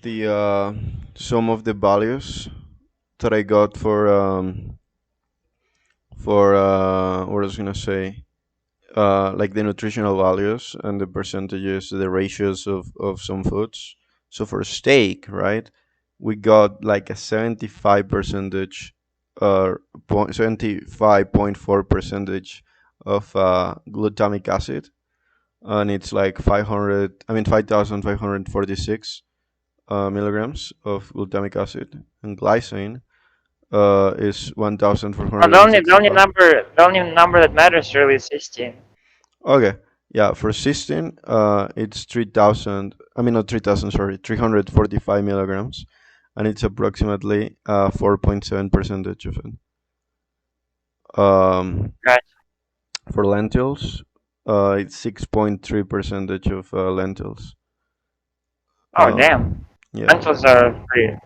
the some of the values that I got for what I was gonna say, like the nutritional values and the percentages, the ratios of some foods. So for steak, right, we got like a 75 percentage, 75.4 percentage of glutamic acid, and it's like 500. I mean 5,546 milligrams of glutamic acid, and glycine is Well, the only 1,465. number that matters really is cystine. Okay. Yeah, for cysteine, it's 3,000. I mean, not 3,000. Sorry, 345 milligrams, and it's approximately 4.7 percentage of it. Um, Right. for lentils, it's 6.3 percentage of lentils. Oh Um, damn. yeah, Lentils are pretty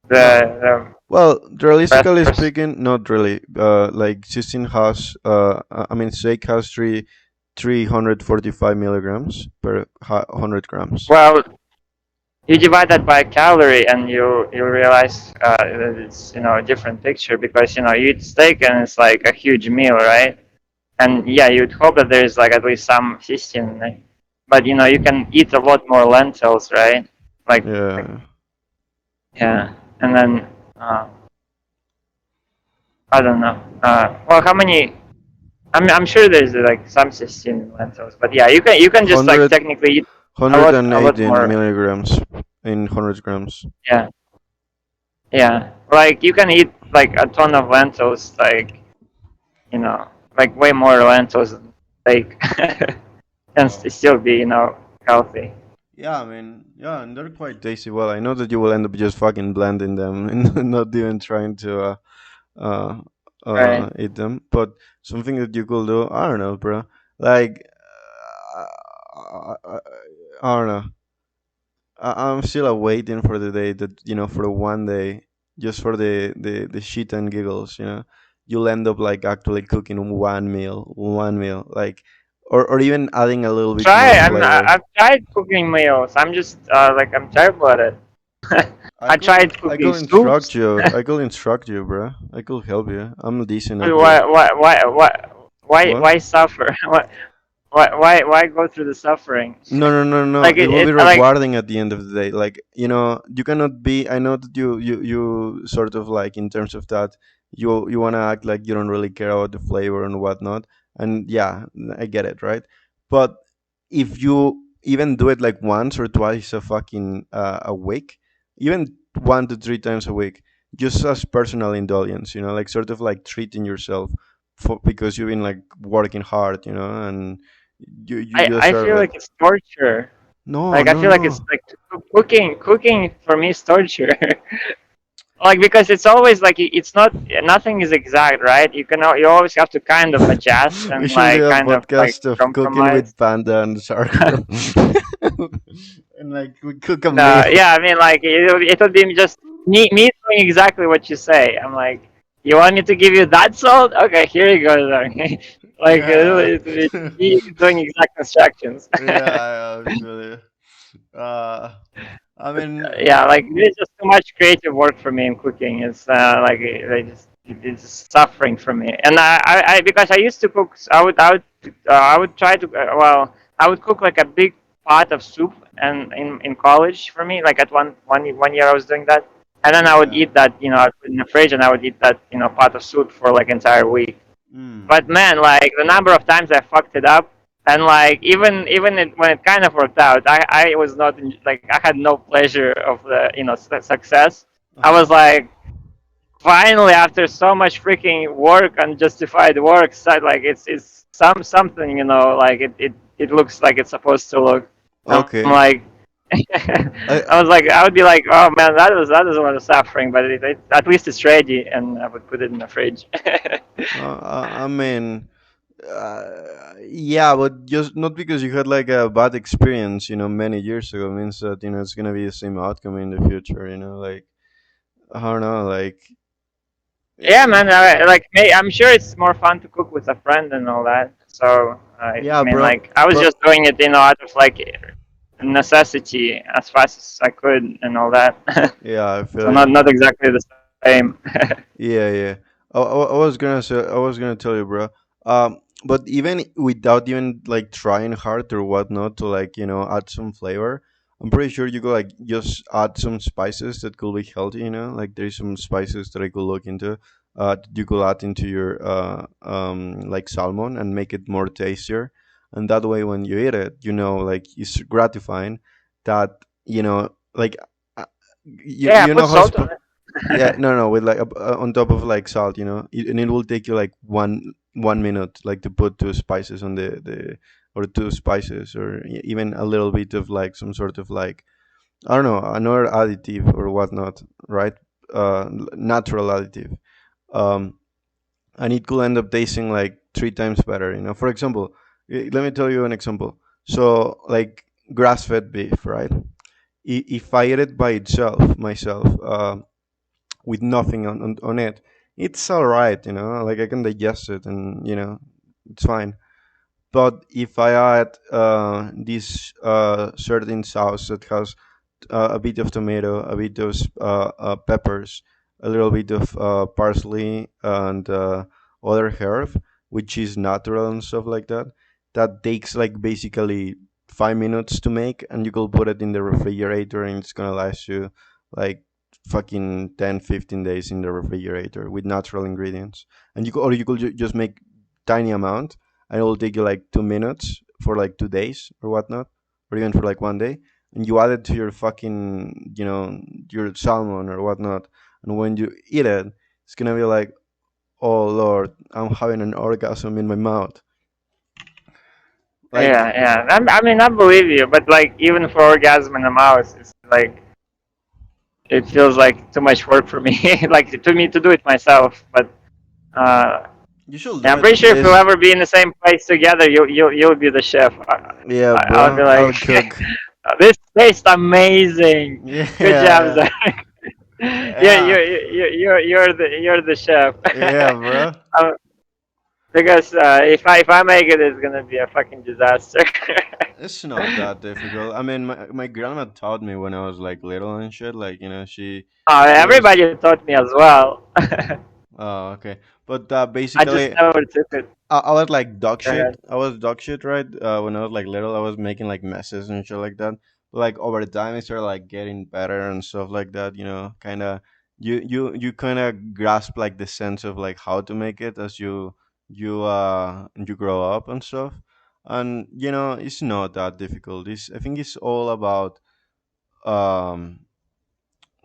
yeah. the Well, best realistically source. speaking, not really. Like cysteine has, I mean, steak has 345 milligrams per 100 grams. Well, you divide that by calorie and you realize that it's a different picture because you eat steak and it's like a huge meal, right? And yeah, you'd hope that there's like at least some cysteine, right? But you can eat a lot more lentils, right? Like Yeah. yeah, and then uh, I don't know. Well, how many? I'm sure there's like some cysteine in lentils, but yeah, you can just like 100, technically eat a lot 118 more. milligrams in 100 grams. Yeah, yeah. Like you can eat like a ton of lentils, you know, like way more lentils than steak, and Oh. still be healthy. Yeah, I mean, yeah, and they're quite tasty. Well, I know that you will end up just fucking blending them and not even trying to uh, Right. eat them. But something that you could do, I don't know, bro. Like, I don't know. I'm still waiting for the day that for one day, just for the shit and giggles, you'll end up like actually cooking one meal, like, or even adding a little bit more Try. flavor. I've tried cooking meals. I'm just like I'm terrible at it. I tried I cooking could soups. instruct you. I could instruct you, bro. I could help you. I'm decent at Why the why why why why what? why suffer? Why go through the suffering? No, no, no, no. Like It will be it's like rewarding at the end of the day. Like, you cannot be. I know that you sort of like in terms of that, you wanna act like you don't really care about the flavor and whatnot. And yeah, I get it, right? But if you even do it like once or twice a week, even 1 to 3 times a week, just as personal indulgence, like sort of like treating yourself for because you've been like working hard, and you just I are feel like, like it's torture. no, Like I no, feel like it's no. like cooking for me is torture. Like because it's always like it's not nothing is exact, right? You always have to kind of adjust We and should do like a kind of like podcast of cooking compromise. with Panda and Sarko. And like we cook a No, meal. yeah, I mean, like it would be just me doing exactly what you say. I'm like, you want me to give you that salt? Okay, here you go. Like Yeah. it's me doing exact instructions. Yeah, actually. Uh, I mean, Yeah, like there's just too much creative work for me in cooking. It's like it's suffering for me. And because I used to cook, I would try to I would cook like a big pot of soup and in college for me, like at one year I was doing that, and then I would yeah. eat that, I would put it in the fridge and I would eat that, pot of soup for like entire week. Mm. But man, like the number of times I fucked it up, and like when it kind of worked out, I was not like I had no pleasure of the success. I Uh-huh. was like, finally, after so much freaking work, unjustified work, so, like it's something, like it looks like it's supposed to look. I'm Okay. like. I I would be like, oh man, that is a lot of suffering, but at least it's ready, and I would put it in the fridge. I mean, yeah, but just not because you had like a bad experience, many years ago means that it's gonna be the same outcome in the future. Like, I don't know, like, Yeah, eh, man. I'm sure it's more fun to cook with a friend and all that. So, I yeah, mean, bro, like, I was but just doing it, out of like necessity as fast as I could and all that. Yeah, I So feel not you. not exactly the same. Yeah, yeah. I was gonna say, I was gonna tell you, bro. But even without even like trying hard or whatnot to like add some flavor, I'm pretty sure you could like just add some spices that could be healthy. Like there's some spices that I could look into. That you could add into your like salmon and make it more tastier. And that way, when you eat it, like it's gratifying. That like uh, Yeah, you put know how salt on it. yeah, no, no, with like on top of like salt, and it will take you like 1 minute, like to put two spices on the or two spices, or even a little bit of like some sort of like I don't know, another additive or whatnot, right? Natural additive, um, and it could end up tasting like three times better. For example, let me tell you an example. So like grass-fed beef, right? If I eat it by itself, myself. With nothing on it, it's all right, like I can digest it and it's fine. But if I add this certain sauce that has a bit of tomato, a bit of peppers, a little bit of parsley, and other herb, which is natural and stuff like that. That takes like basically 5 minutes to make, and you could put it in the refrigerator, and it's gonna last you like fucking 10, 15 days in the refrigerator with natural ingredients. And or you could just make tiny amount, and it will take you like 2 minutes for like 2 days or whatnot, or even for like one day, and you add it to your fucking your salmon or whatnot, and when you eat it, it's gonna be like, oh lord, I'm having an orgasm in my mouth. Like, Yeah, yeah. I mean, I believe you, but like even for orgasm in a mouse, it's like it feels like too much work for me. Like to me to do it myself. But uh, you should yeah, do I'm it, pretty sure if we'll please. ever be in the same place together, you'll be the chef. Yeah, I'll be bro, I'll like, cook. this tastes amazing. Yeah, Good job, yeah, Zach. Yeah, yeah, you're the chef. yeah, bro. Um, because if I make it, it's gonna be a fucking disaster. It's not that difficult. I mean, my grandma taught me when I was like little and shit. Like, she was. Everybody taught me as well. Oh, okay. But I just basically, never took it. I was like dog Go shit. ahead. I was dog shit, right? When I was like little, I was making like messes and shit like that. But like over time, I started like getting better and stuff like that. Kind of you kind of grasp like the sense of like how to make it as you grow up and stuff. And it's not that difficult. I think it's all about um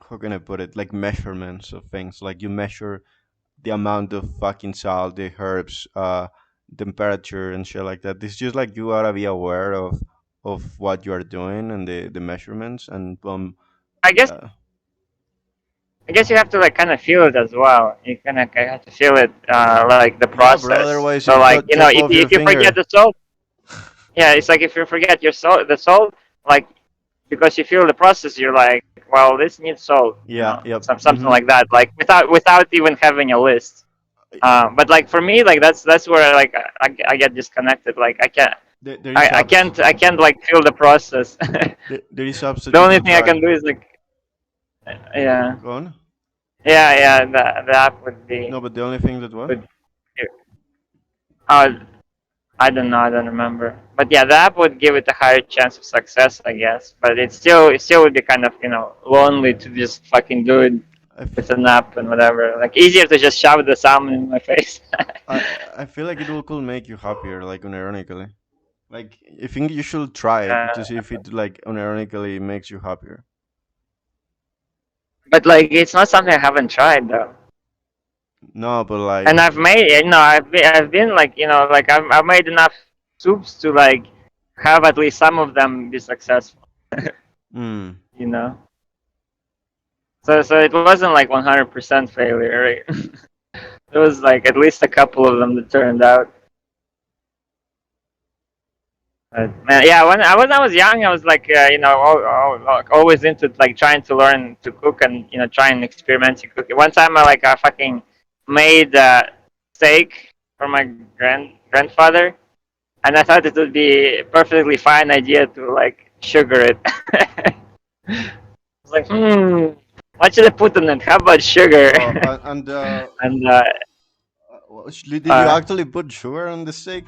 how can I put it, like measurements of things. Like you measure the amount of fucking salt, the herbs, temperature and shit like that. It's just like you gotta be aware of what you are doing and the measurements and I guess uh, I guess you have to like kind of feel it as well. You kind of have to feel it, like the yeah, bro. process. Otherwise, So you like chop if off your you forget finger. the salt, yeah, it's like if you forget the salt, like because you feel the process, you're like, well, this needs salt, Yeah, yep. something like that, like without even having a list. But like for me, like that's where like I get disconnected. Like There is I can't like feel the process. there is apps The that you only can thing I try. can do is like, yeah, Go on. yeah. The app would be No, but the only thing that what? would. Uh, I don't know. I don't remember. But yeah, the app would give it a higher chance of success, I guess. But it still would be kind of lonely to just fucking do it I, f- with an app and whatever. Like easier to just shove the salmon in my face. I feel like it will could make you happier, like unironically. Like I think you should try it to uh, see if it like unironically makes you happier. but like it's not something I haven't tried though. No, but And like, I've made I've been like like I've made enough soups to like have at least some of them be successful. mm, You know. So it wasn't like 100% failure, right? There was like at least a couple of them that turned out. But, man, yeah, when I was young, I was like, like, always into like trying to learn to cook and trying experimenting cooking. One time, I fucking made steak for my grandfather, and I thought it would be a perfectly fine idea to like sugar it. It's like, what should I put in it? How about sugar? And And did you uh, actually put sugar on the steak?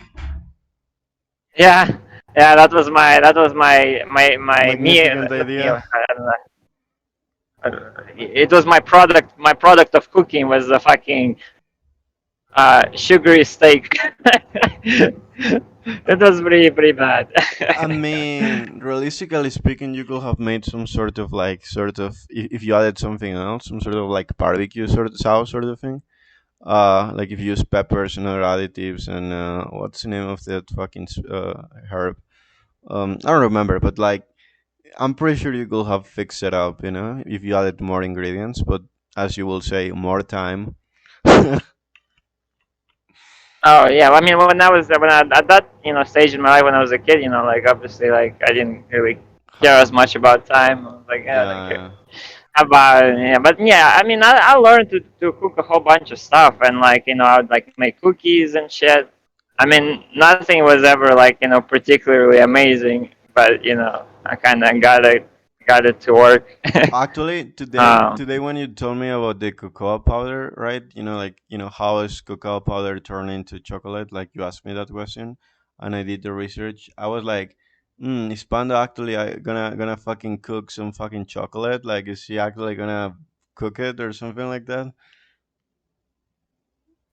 yeah, yeah, that was my meal, Magnificent not idea. meal. I don't know. It was my product. My product of cooking was the fucking sugary steak. It was pretty bad. I mean, realistically speaking, you could have made some sort of like, if you added something else, some sort of like barbecue sort of sauce sort of thing. Like if you use peppers and other additives and what's the name of that fucking herb? I don't remember, but like I'm pretty sure you could have fixed it up, if you added more ingredients. But as you will say, more time. Oh yeah, I mean at that stage in my life when I was a kid, like obviously like I didn't really care as much about time. I was like, yeah, I don't care Yeah. about yeah, but yeah, I mean I learned to cook a whole bunch of stuff and like I would like make cookies and shit. I mean nothing was ever like particularly amazing, but I kind of got it to work. Actually, today um, today when you told me about the cocoa powder, right? How is cocoa powder turned into chocolate? Like you asked me that question, and I did the research. I was like, is Panda actually gonna fucking cook some fucking chocolate? Like, is he actually gonna cook it or something like that?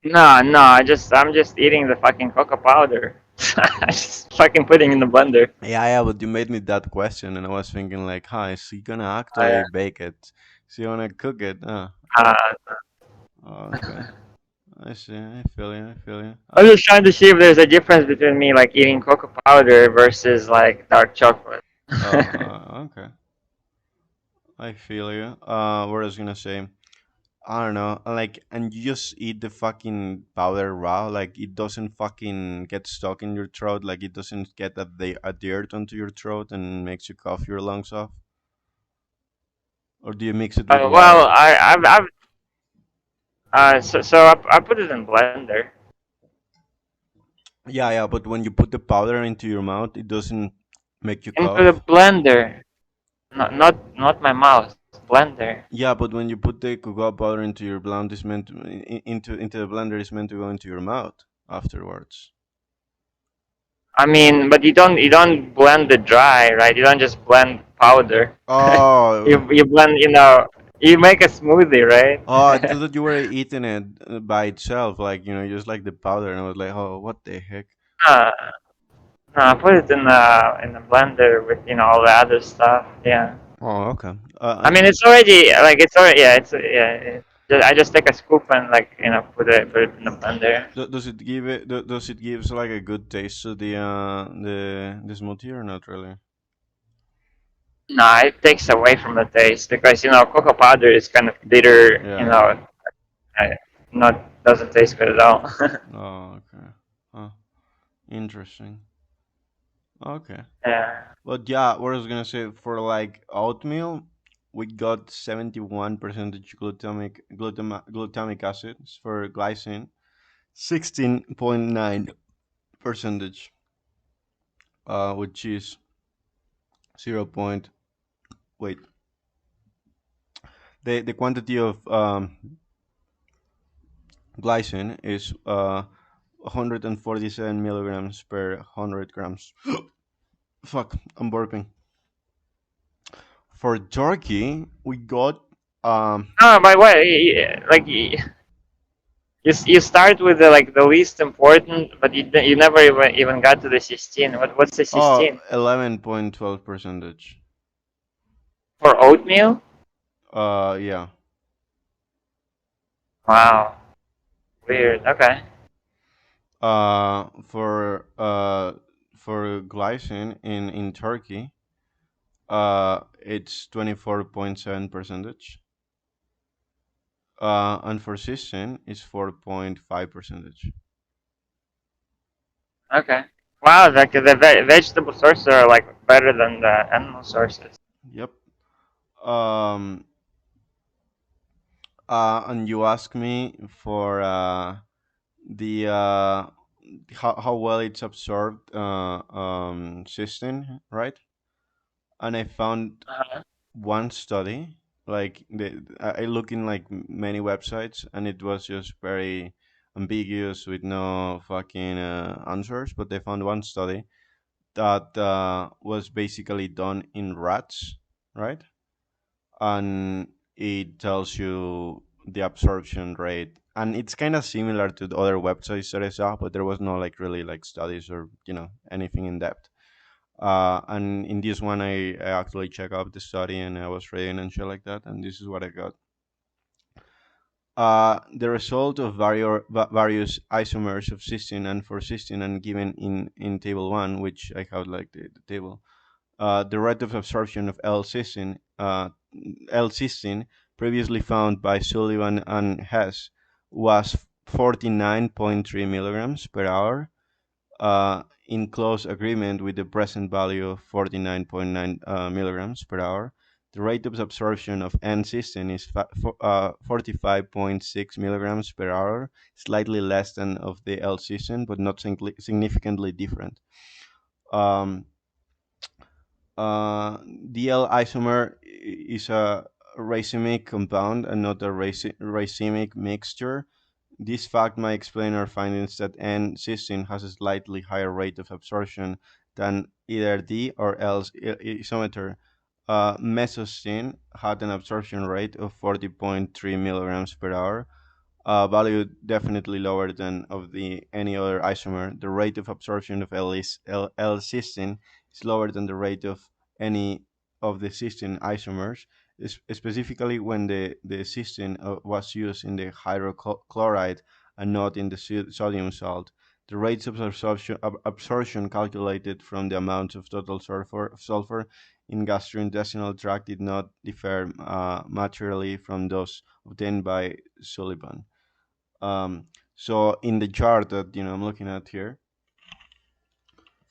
no, no, I'm just eating the fucking cocoa powder. I just fucking putting in the blender. Yeah, yeah, but you made me that question, and I was thinking like, huh, is he gonna I, actually bake it? Is he gonna cook it? uh, Okay. I see. I feel you. I feel you. I'm just trying to see if there's a difference between me like eating cocoa powder versus like dark chocolate. Okay. I feel you. What I was gonna say, I don't know, like, and you just eat the fucking powder raw, like it doesn't fucking get stuck in your throat, like it doesn't get adhered onto your throat and makes you cough your lungs off. Or do you mix it with Well, water? I put it in blender. Yeah, yeah, but when you put the powder into your mouth, it doesn't make you Into the cough. blender, not my mouth. Blender. Yeah, but when you put the cocoa powder into your blender, into the blender, it's meant to go into your mouth afterwards. I mean, but you don't blend it dry, right? You don't just blend powder. Oh, You blend, you make a smoothie, right? oh! I thought that you were eating it by itself, like just like the powder, and I was like, oh, what the heck? uh, no, I put it in the blender with all the other stuff. Yeah. Oh, okay. I mean, it's already like it's already yeah. I just take a scoop and like put it in the blender. Does it give does it gives like a good taste to the smoothie or not really? No, it takes away from the taste because cocoa powder is kind of bitter. Yeah. Uh, not doesn't taste good at all. Oh, okay. Huh. Interesting. Okay. Yeah. But yeah, what I was gonna say, for like oatmeal, we got 71% glutamic acids for glycine, 16.9 percentage, which is 0. Wait, the quantity of glycine is 147 milligrams per 100 grams. Fuck, I'm burping. For turkey, we got No, by the way, like you start with the least important, but you never even got to the cystine. What's the oh, cystine 11.12 percentage. for oatmeal? Yeah. Wow, weird. Okay. For glycine in turkey, it's 24.7 percentage. And for cysteine, it's 4.5 percentage. Okay. Wow, like the vegetable sources are like better than the animal sources. Yep. Um. And you ask me for the how well it's absorbed cysteine, right? and I found Uh-huh. one study. Like I look in like many websites, and it was just very ambiguous with no fucking answers. But they found one study that was basically done in rats, right? And it tells you the absorption rate, and it's kind of similar to the other websites that I saw, but there was no like really like studies or anything in depth. And in this one, I actually check out the study and I was reading and shit like that, and this is what I got. The result of various isomers of cystine and for cystine and given in table one, which I have like the table. The rate of absorption of L-cysteine, previously found by Sullivan and Hess, was 49.3 milligrams per hour, in close agreement with the present value of 49.9 milligrams per hour. The rate of absorption of N-cysteine is 45.6 milligrams per hour, slightly less than of the L-cysteine, but not significantly different. Um, DL isomer is a racemic compound and not a racemic mixture. This fact might explain our findings that N-cysteine has a slightly higher rate of absorption than either D or L's isomer. Mesosine had an absorption rate of 40.3 milligrams per hour, value definitely lower than of the any other isomer. The rate of absorption of L-cysteine is lower than the rate of any of the cysteine isomers, specifically when the cysteine was used in the hydrochloride and not in the sodium salt. The rates of absorption calculated from the amount of total sulfur in gastrointestinal tract did not differ materially from those obtained by Sullivan. So in the chart that I'm looking at here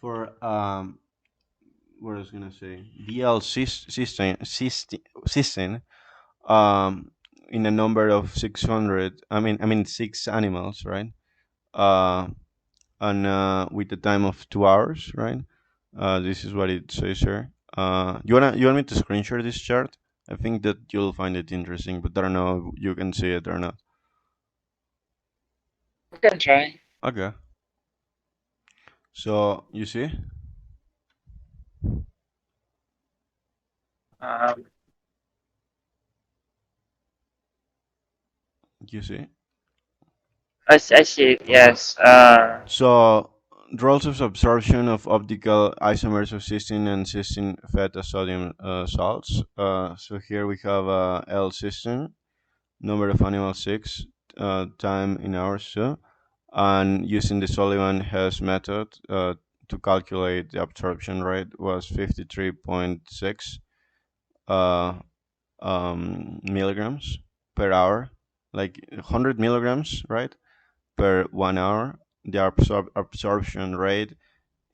for what I was gonna say, DL cysteine, in a number of 600. I mean six animals, right? Uh, and with a time of 2 hours, right? This is what it says here. You want me to screen share this chart? I think that you'll find it interesting, but I don't know if you can see it or not. You can try. Okay. So you see, Um, you see. I see it. Yes. So roles of absorption of optical isomers of cysteine and cysteine fed sodium salts. So here we have L-cysteine, number of animals 6, time in hours 2, and using the Sullivan-Hess method to calculate the absorption rate was 53.6 uh, milligrams per hour, like 100 milligrams, right? Per 1 hour. The absorption rate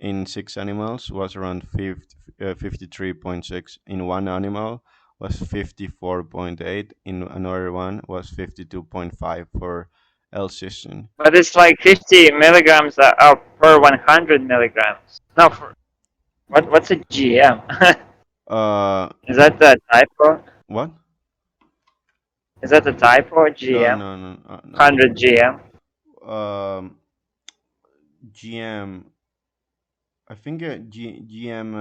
in six animals was around 53.6. In one animal was 54.8. In another one was 52.5 for L-cysteine. but it's like 50 milligrams per 100 milligrams. No, for what's a GM? Uh, Is that the typo? what? Is that the typo? No, GM? no, no, no. 100 GM? GM. I think GM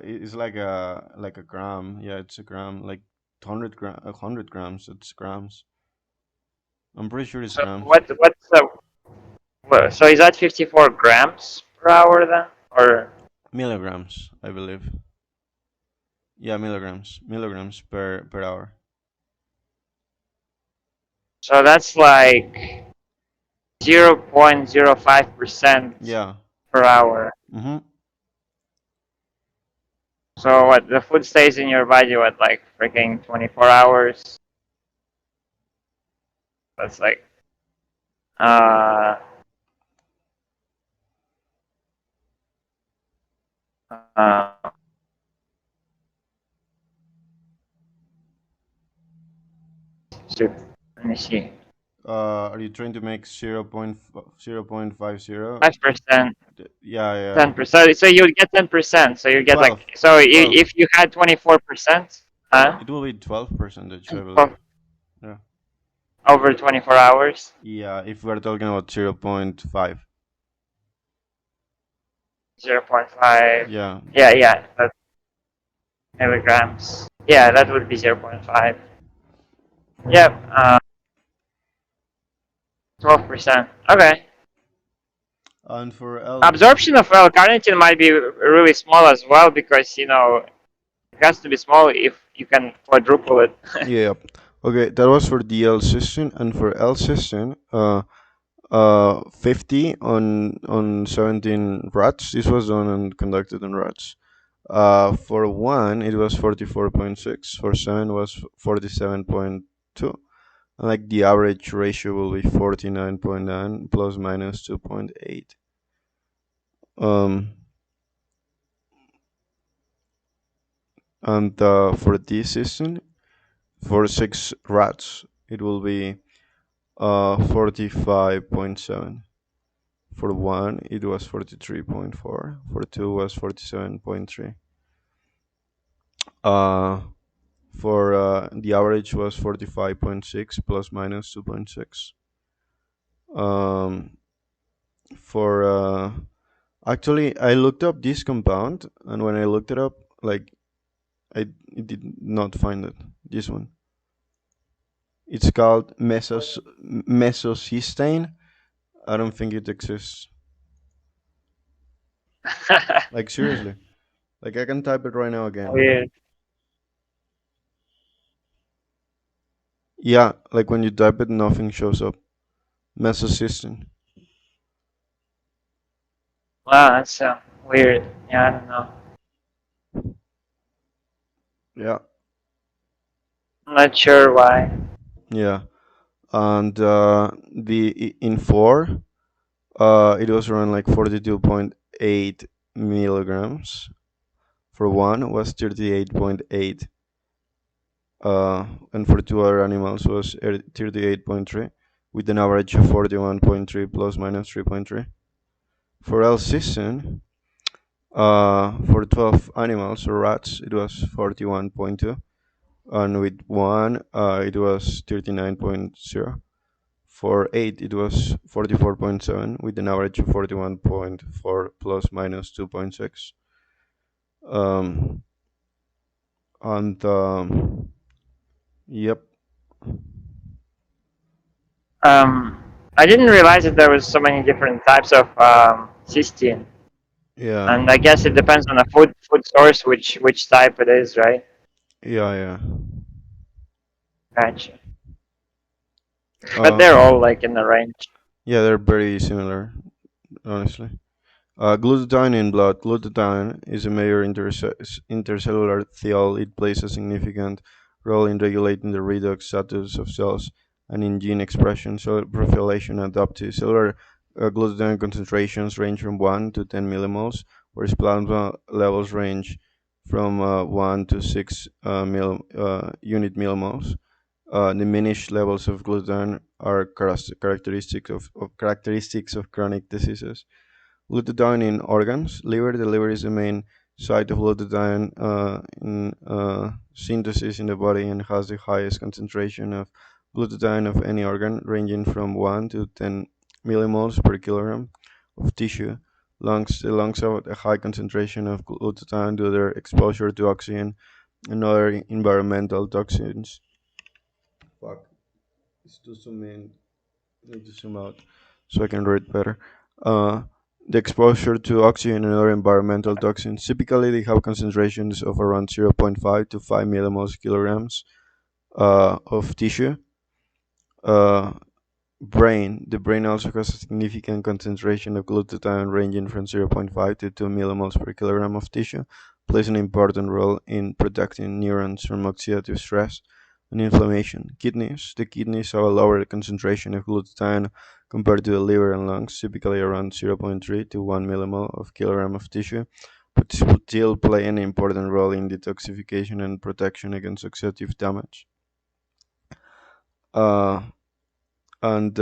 is like a gram. Yeah, it's a gram. Like 100 grams. It's grams. I'm pretty sure it's So grams. so is that 54 grams per hour then? Or Milligrams, I believe. Yeah, milligrams per hour. so that's like 0.05% Yeah. per hour. Mm-hmm. So what the food stays in your body what like freaking 24 hours? That's like uh uh shoot, let me see. Are you trying to make 0.50? 5%, Yeah, yeah. 10%. So you get 10%. So you get 12. like, so 12. if you had 24%, huh? It will be 12 percentage, I believe. Well, Yeah. over 24 hours, Yeah, if we're talking about zero point 0.5. 0.5. Yeah. Yeah, yeah, that milligrams. Yeah, that would be 0.5. Yep, 12%. Okay. And for L. Absorption of L-carnitine might be really small as well because, it has to be small if you can quadruple it. Yeah. Okay, that was for the L cysteine, and for L cysteine, 50 on 17 rats. This was done and conducted on rats. For one, it was 44.6. For seven was 47.2. And like the average ratio will be 49.9 plus minus 2.8. Um, and for this season, for six rats, it will be 45.7. For one, it was 43.4. For two was 47.3. Uh, for the average was 45.6 plus minus 2.6. Um, for actually, I looked up this compound, and when I looked it up, like I did not find it. This one. It's called mesocystine. I don't think it exists. Like seriously. Like I can type it right now again. Weird. Yeah, like when you type it, nothing shows up. Mesocystine. Wow, that's weird. Yeah, I don't know. Yeah, I'm not sure why. yeah. And the in four, it was around like 42.8 milligrams. For one was 38.8. And for two other animals was 38.3, with an average of 41.3 plus minus 3.3. For L season, for 12 animals or rats, it was 41.2, and with one, it was 39.0. For 8, it was 44.7, with an average of 41.4 plus minus 2.6. Um, and yep, Um, I didn't realize that there was so many different types of cysteine, yeah, and I guess it depends on the food source which type it is, right? yeah, yeah. Gotcha. But Uh, they're all like in the range. yeah, they're very similar, honestly. Glutathione in blood. Glutathione is a major intercellular thiol. It plays a significant role in regulating the redox status of cells and in gene expression, cell proliferation, and adaptive. Cellular glutathione concentrations range from 1 to 10 millimoles, whereas plasma levels range from 1 to 6 unit millimoles. Diminished levels of glutathione are characteristics of chronic diseases. Glutathione in organs. Liver. The liver is the main site of glutathione in synthesis in the body and has the highest concentration of glutathione of any organ, ranging from 1 to 10 millimoles per kilogram of tissue. Lungs. The lungs have a high concentration of glutathione due to their exposure to oxygen and other environmental toxins. Fuck. It's too zoom in. Need to zoom out so I can read better. Uh, the exposure to oxygen and other environmental toxins. Typically, they have concentrations of around zero point 0.5 to 5 millimoles kilograms of tissue. Uh, brain. The brain also has a significant concentration of glutathione ranging from zero point 0.5 to 2 millimoles per kilogram of tissue, plays an important role in protecting neurons from oxidative stress and inflammation. Kidneys. The kidneys have a lower concentration of glutathione compared to the liver and lungs, typically around zero point 0.3 to 1 millimole of kilogram of tissue, but still play an important role in detoxification and protection against oxidative damage. Uh, and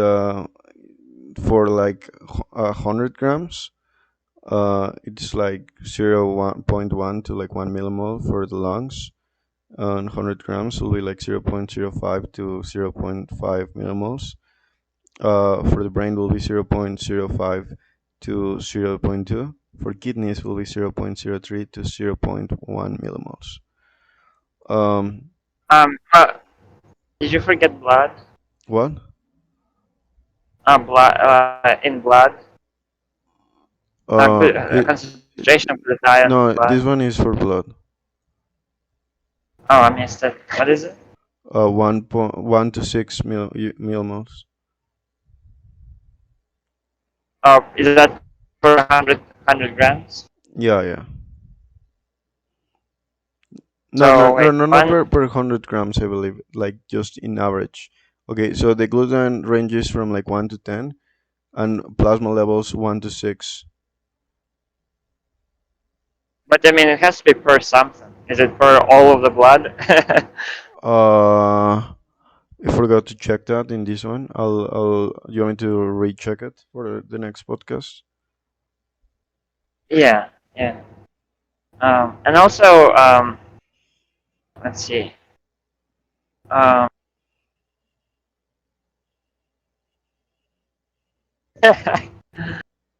for like 100 grams, it's like 0.1 to like 1 millimole for the lungs, and 100 grams will be like 0.05 to 0.5 millimoles. For the brain will be 0.05 to zero point 0.2. For kidneys will be 0.03 to zero point 0.1 millimoles. Um, Um, did you forget blood? what? Blood in blood. It, Concentration of glutathione in no, blood. this one is for blood. Oh, I missed it. What is it? 1.1 to 6 millimoles. Oh, is that per 100 grams? Yeah, yeah. No, no, So no, wait, no, not one. per 100 grams, I believe. Like just in average. Okay, so the gluten ranges from like 1 to 10, and plasma levels 1 to 6. But I mean, it has to be per something. Is it per all of the blood? Uh, I forgot to check that in this one. You want me to recheck it for the next podcast? Yeah, yeah. And also, let's see. Um,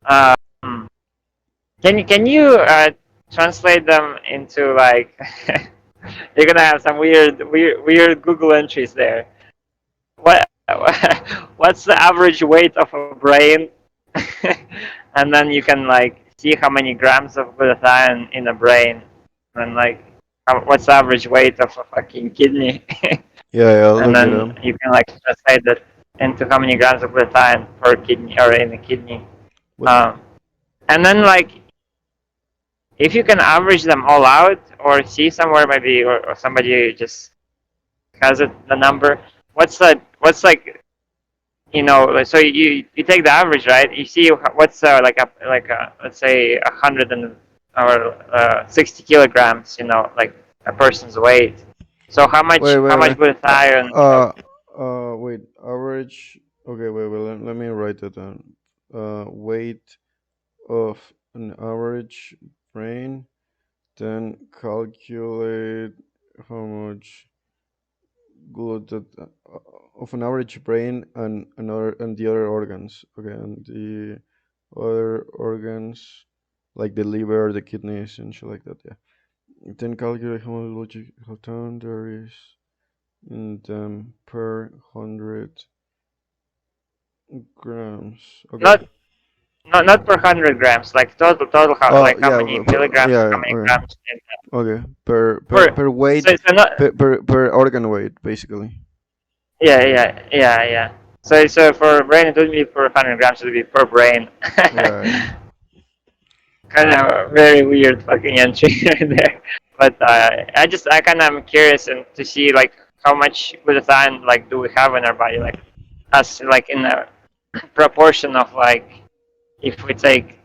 um, can you translate them into like? You're gonna have some weird Google entries there. What what's the average weight of a brain? And then you can like see how many grams of glutathione in a brain, and like what's the average weight of a fucking kidney, Yeah, yeah, I'll and look it then up. you can like translate that into how many grams of glutathione per kidney or in a kidney. What? Um, and then like if you can average them all out or see somewhere maybe or somebody just has it the number. What's like so you take the average, right? You see what's let's say 100 and or 60 kilograms, like a person's weight. So how Wait, much wait, how much wait. glutathione, Wait. Average. Okay, wait. Let me write that down. Weight of an average brain. Then calculate how much gluten of an average brain and another and the other organs. Okay, and the other organs like the liver, the kidneys, and shit like that. Yeah. Then calculate how much logical time there is in them per 100 grams. Okay. not not per 100 grams, like total how, Oh like how yeah, many milligrams, yeah. how many Okay. grams in Okay. Per per per per weight, so not per organ weight, basically. yeah. So for brain it would be per 100 grams, it would be per brain. Yeah. Kind of very weird fucking entry there. But I kind of am curious and to see like how much glutathione like do we have in our body, like us like in a proportion of like if we take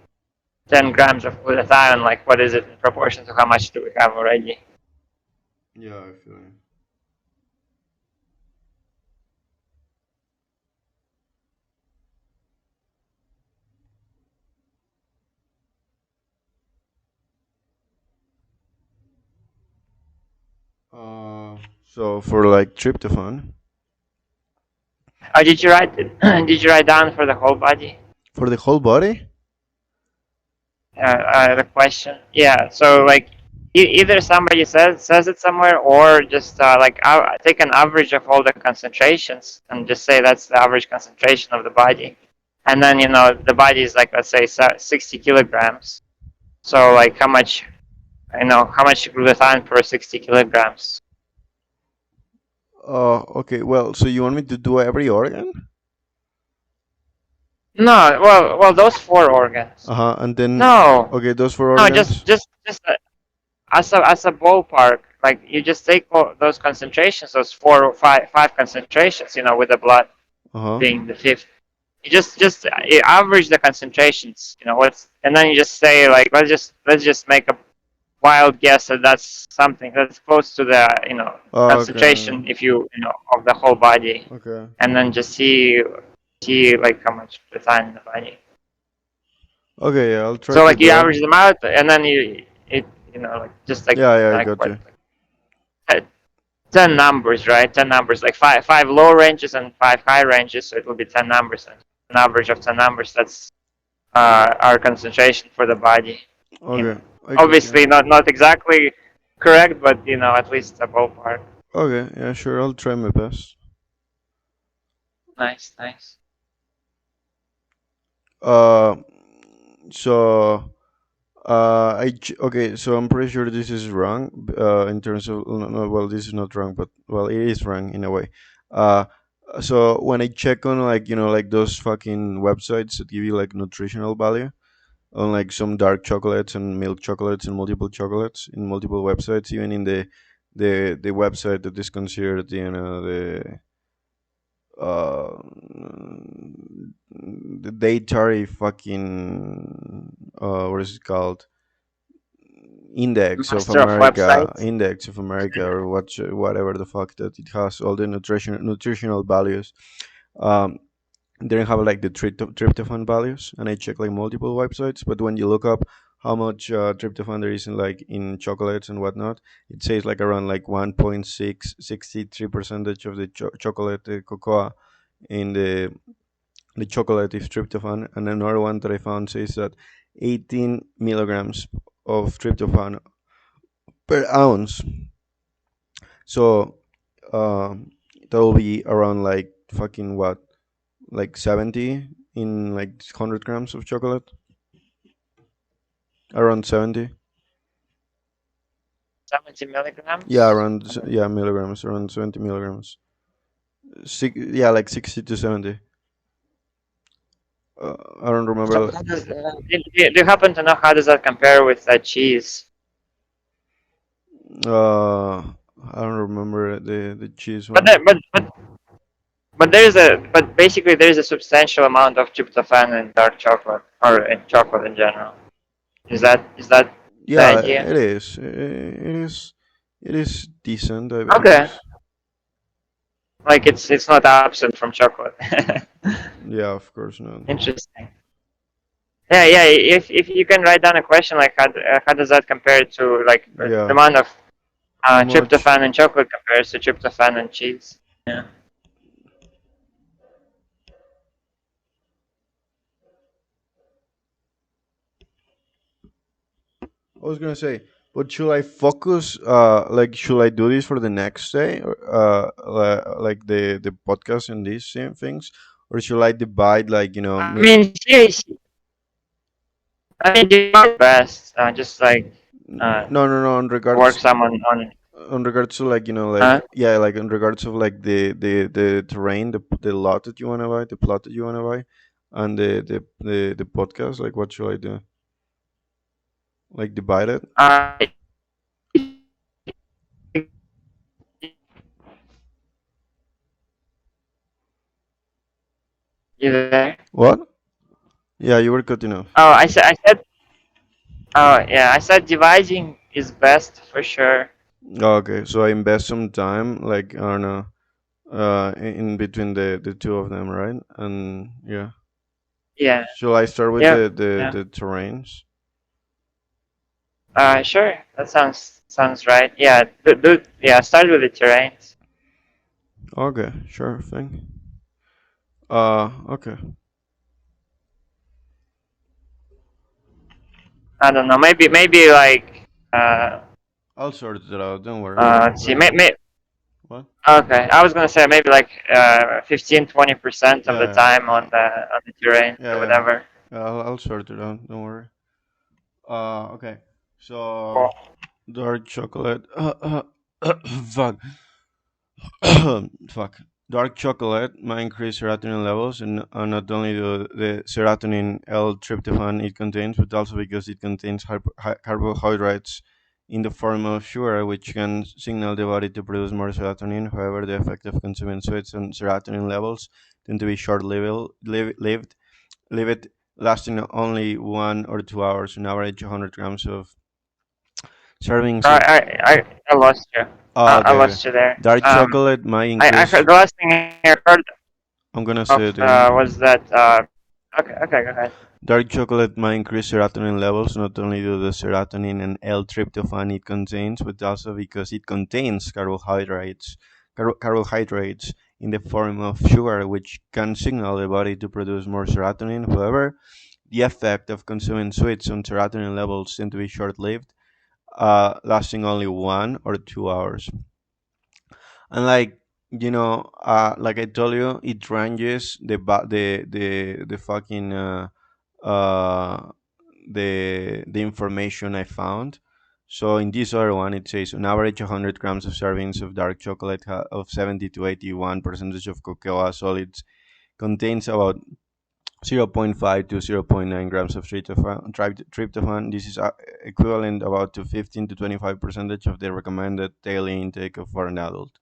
10 grams of glutathione, like what is it in proportion to how much do we have already? Yeah, I feel you. So for like tryptophan, Oh, did you write it? Did you write down for the whole body? for the whole body. The question. Yeah. So like either somebody says it somewhere or just like take an average of all the concentrations and just say that's the average concentration of the body, and then the body is like let's say 60 kilograms. So like how much glutathione per 60 kilograms? Okay. Well, so you want me to do every organ? No, well those four organs. And then No, okay, those four no, just organs. as a ballpark, like you just take all those concentrations, those four or five concentrations, with the blood Uh huh. being the fifth. You just average the concentrations, and then you just say like let's just make a wild guess that that's something that's close to the Okay. concentration if you of the whole body, Okay. and then just see like how much tryptophan in the body. Okay. Yeah, I'll try So to like do you it. average them out, and then you like just Yeah. Yeah. I like got what you. like 10 numbers, right? 10 numbers, like five low ranges and five high ranges, so it will be 10 numbers, and an average of 10 numbers. That's our concentration for the body. In Okay. I got you. obviously not exactly correct, but at least a ballpark. Okay. Yeah. Sure. I'll try my best. Nice, nice. Uh. So. Okay, so I'm pretty sure this is wrong. In terms of no, no, well, this is not wrong, but well, it is wrong in a way. Uh, so when I check on like like those fucking websites that give you like nutritional value on like some dark chocolates and milk chocolates and multiple chocolates in multiple websites, even in the website that is considered uh the dietary fucking what is it called, Master of websites. Index of America, or whatever the fuck, that it has all the nutritional values. um they don't have like the tryptophan values, and I check like multiple websites, but when you look up how much tryptophan there is in like in chocolates and whatnot, it says like around like 1.663 percentage of the chocolate, the cocoa in the chocolate is tryptophan, and another one that I found says that 18 milligrams of tryptophan per ounce. So that will be around like fucking what, like 70 in like 100 grams of chocolate, around 70. 70 Yeah, milligrams. around yeah, milligrams, around 70 milligrams. Yeah, like 60 to 70. I don't So remember. how does do you happen to know how does that compare with cheese? uh I don't remember the cheese But one. there, but basically there's a substantial amount of tryptophan in dark chocolate or in chocolate in general. Is that the Yeah, idea? it is. It is decent, I Okay, guess. like it's not absent from chocolate. Yeah, of course not. Interesting. Yeah, yeah. If you can write down a question like how does that compare to like the Yeah. amount of How much? tryptophan in chocolate compares to tryptophan in cheese? Yeah. I was gonna say, but should I focus? Like, should I do this for the next day, or like the podcast and these same things, or should I divide like I mean, seriously, I mean, do your best. Just like uh, no, no, no. work some on On regards to like huh? like yeah, like in regards of like the terrain, the lot that you wanna buy, the plot that you wanna buy, and the podcast. Like, what should I do? Like, divide it? Uh, you there? What? Yeah, you were cutting off. Oh, I said. Oh, yeah, I said devising is best for sure. Oh, okay, so I invest some time, like I don't know, in between the two of them, right? And yeah, Yeah, shall I start with yeah, the yeah. the terrains? Sure. That sounds right. Yeah, yeah. Start with the terrains. Okay, sure thing. Okay, I don't know. Maybe like I'll sort it out. Don't worry. let's see. What? Okay, I was gonna say maybe like 15-20% of the Yeah, time on the terrain yeah, or yeah. whatever. Yeah, I'll sort it out. Don't worry. Okay. So Cool. dark chocolate. Fuck. Fuck. Dark chocolate might increase serotonin levels, and not only the serotonin L-tryptophan it contains, but also because it contains carbohydrates in the form of sugar, which can signal the body to produce more serotonin. However, the effect of consuming sweets on serotonin levels tend to be short-lived, lasting only 1 or 2 hours. On average, 100 grams of servings of I lost you. I okay, okay. lost you there. Dark chocolate might I increase. heard the last thing I heard I'm gonna of say it again. was that. Okay, okay, go ahead. Dark chocolate might increase serotonin levels not only due to the serotonin and L-tryptophan it contains, but also because it contains carbohydrates in the form of sugar, which can signal the body to produce more serotonin. However, the effect of consuming sweets on serotonin levels tend to be short-lived, lasting only 1 or 2 hours. And like I told you, it ranges the fucking uh the information I found. So in this other one, it says on average 100 grams of servings of dark chocolate of 70 to 81 percentage of cocoa solids contains about zero point 0.5 to zero point 0.9 grams of tryptophan. This is equivalent about to 15 to 25 percentage of the recommended daily intake for an adult.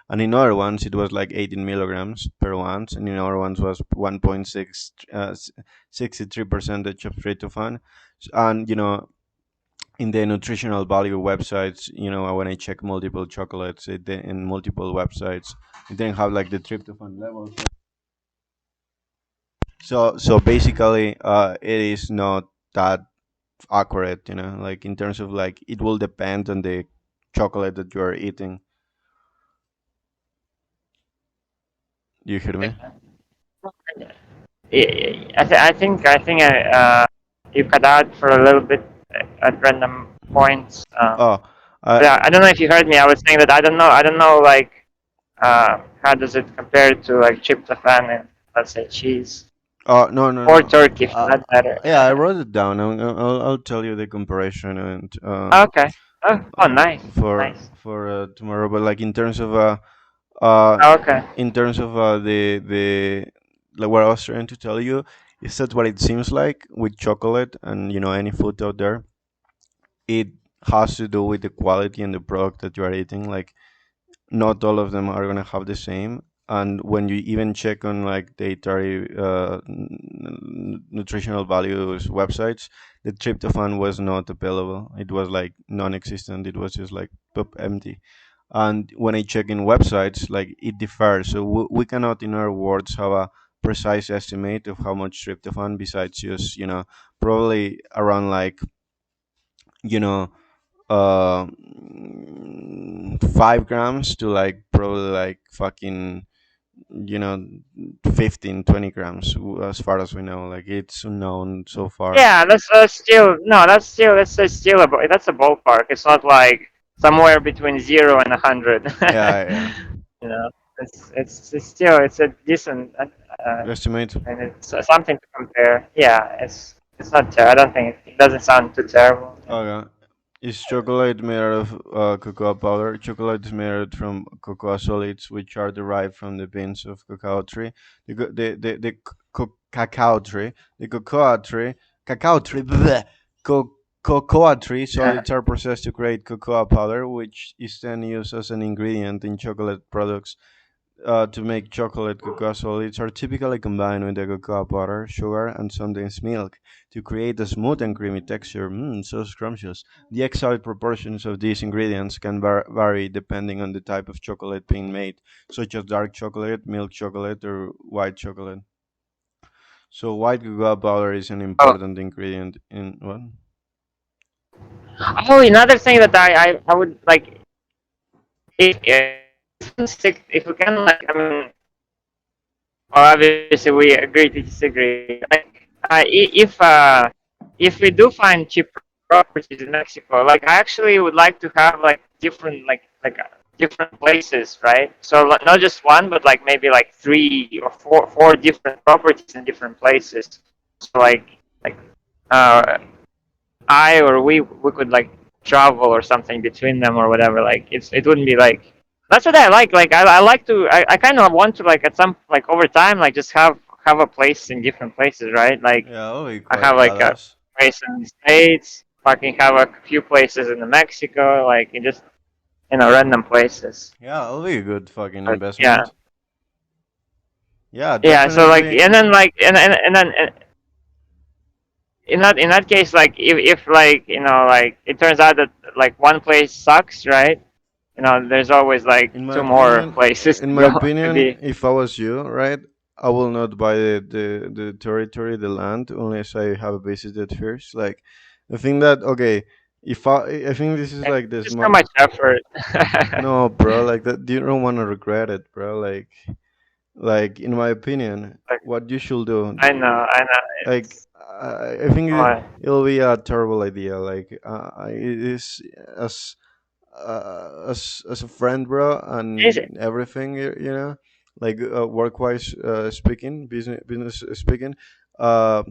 And in other ones, it was like 18 milligrams per ounce, and in other ones was 1.6, 63 percentage of tryptophan. And in the nutritional value websites, when I check multiple chocolates in multiple websites, it didn't have like the tryptophan levels. So basically, it is not that accurate, like in terms of like it will depend on the chocolate that you are eating. You hear me? I think you cut out for a little bit at random points. Oh, But I don't know if you heard me. I was saying that I don't know like how does it compare to like tryptophan and let's say cheese oh no, no, or no. turkey for that matter. Yeah, I wrote it down. I'll tell you the comparison and Okay. Oh, nice, nice. for tomorrow. But like uh Okay. in terms of the like what I was trying to tell you is that what it seems like with chocolate and any food out there, it has to do with the quality and the product that you are eating. Like not all of them are gonna have the same. And when you even check on like dietary nutritional values websites, the tryptophan was not available. It was like non-existent. It was just like poop empty. And when I check in websites, like it differs. So we cannot, in our words, have a precise estimate of how much tryptophan besides just probably around like you know 5 grams to like probably like fucking you know 15, 20 grams as far as we know. Like it's unknown so far. Yeah, that's still no, that's still that's a ballpark. It's not like somewhere between 0 and 100. Yeah, yeah. You know, it's still it's a decent Estimate. and it's something to compare. Yeah, it's not. I don't think it doesn't sound too terrible. Okay. Is chocolate made out of cocoa powder? Chocolate is made from cocoa solids, which are derived from the beans of cacao tree. The cacao tree, the cocoa tree, cacao tree, bleh, cocoa tree Yeah. solids are processed to create cocoa powder, which is then used as an ingredient in chocolate products. To make chocolate, cocoa solids are typically combined with the cocoa butter, sugar, and sometimes milk to create a smooth and creamy texture. So scrumptious. The exact proportions of these ingredients can vary depending on the type of chocolate being made, such as dark chocolate, milk chocolate, or white chocolate. So white cocoa powder is an Oh, important ingredient in what? oh, another thing that I would like if we can like I mean, well, obviously we agree to disagree. Like if we do find cheap properties in Mexico, like I actually would like to have like different different places, right? So not just one, but like maybe like three or four different properties in different places. So like uh, I or we could like travel or something between them or whatever. Like it wouldn't be like that's what I like. Like I like to I kind of want to like at some like over time like just have a place in different places, right? Like Yeah, that'll be I quite have like a badass. place in the States, fucking have a few places in the Mexico, like in just random places. Yeah, that'll be a good fucking But yeah. investment. Yeah, Yeah, so like definitely. and then like and then in that case, like if like like it turns out that like one place sucks, right? There's always like In my two more opinion, places in to my go to opinion, be. if I was you, right, I will not buy the territory, the land, unless I have visited first. Like, I think that okay, if I think this is And like the just so smart. much effort. No, bro, like that, you don't want to regret it, bro. Like in my opinion, Like, what you should do, I know. like It's I think why. it'll be a terrible idea. Like it is as a friend, bro, Easy. and everything. Like work-wise speaking, business speaking, uh,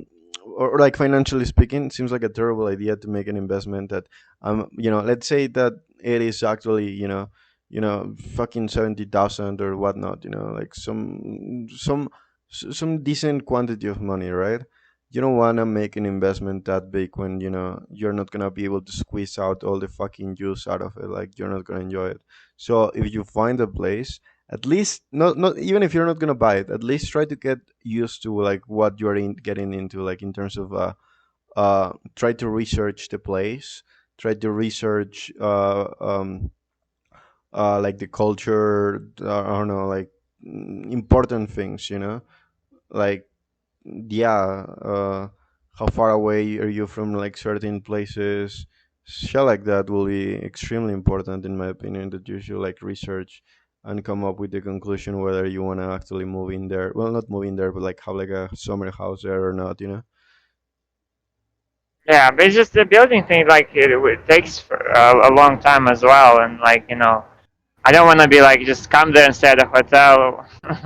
or like financially speaking, it seems like a terrible idea to make an investment that let's say that it is actually fucking 70,000 or whatnot. Like some decent quantity of money, right? You don't want to make an investment that big when you're not gonna be able to squeeze out all the fucking juice out of it. Like you're not gonna enjoy it. So if you find a place, at least not even if you're not gonna buy it, at least try to get used to like what you're getting into, like in terms of try to research the place, try to research like the culture, I don't know, like important things, like yeah, how far away are you from like certain places? Shit like that will be extremely important in my opinion, that you should like research and come up with the conclusion whether you want to actually move in there, well, not move in there, but like have like a summer house there or not. Yeah, but it's just the building thing. Like it takes for a long time as well, and like I don't want to be like just come there and stay at a hotel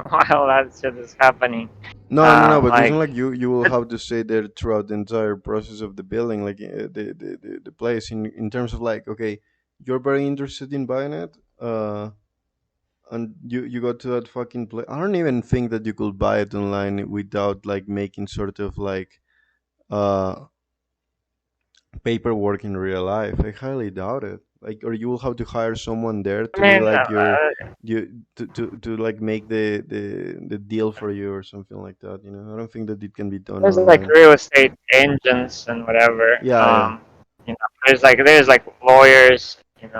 while that shit is happening. No, but it's not Like, like you will have to stay there throughout the entire process of the building, like the place in terms of like, okay, you're very interested in buying it, and you go to that fucking place. I don't even think that you could buy it online without like making sort of like uh paperwork in real life. I highly doubt it. Like, or you will have to hire someone there I to be mean, like to like make the deal for you or something like that. I don't think that it can be done there's like online. real estate agents and whatever. Yeah, yeah. There's like lawyers, and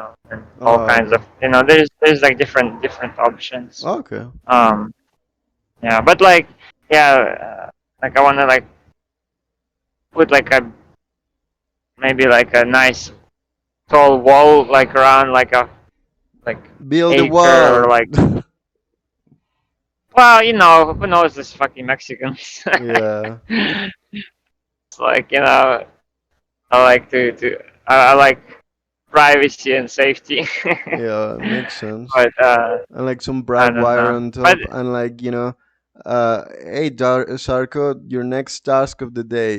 all Oh, kinds of okay. there's like different options. Okay. Um, yeah, but like like I wanna like put like a maybe like a nice tall wall like around like a like Build the acre or wall. like well who knows this fucking Mexicans. Yeah, It's like I like I like privacy and safety. yeah, makes sense. But And like some I bright don't wire know. on But top, and like hey Sarko, your next task of the day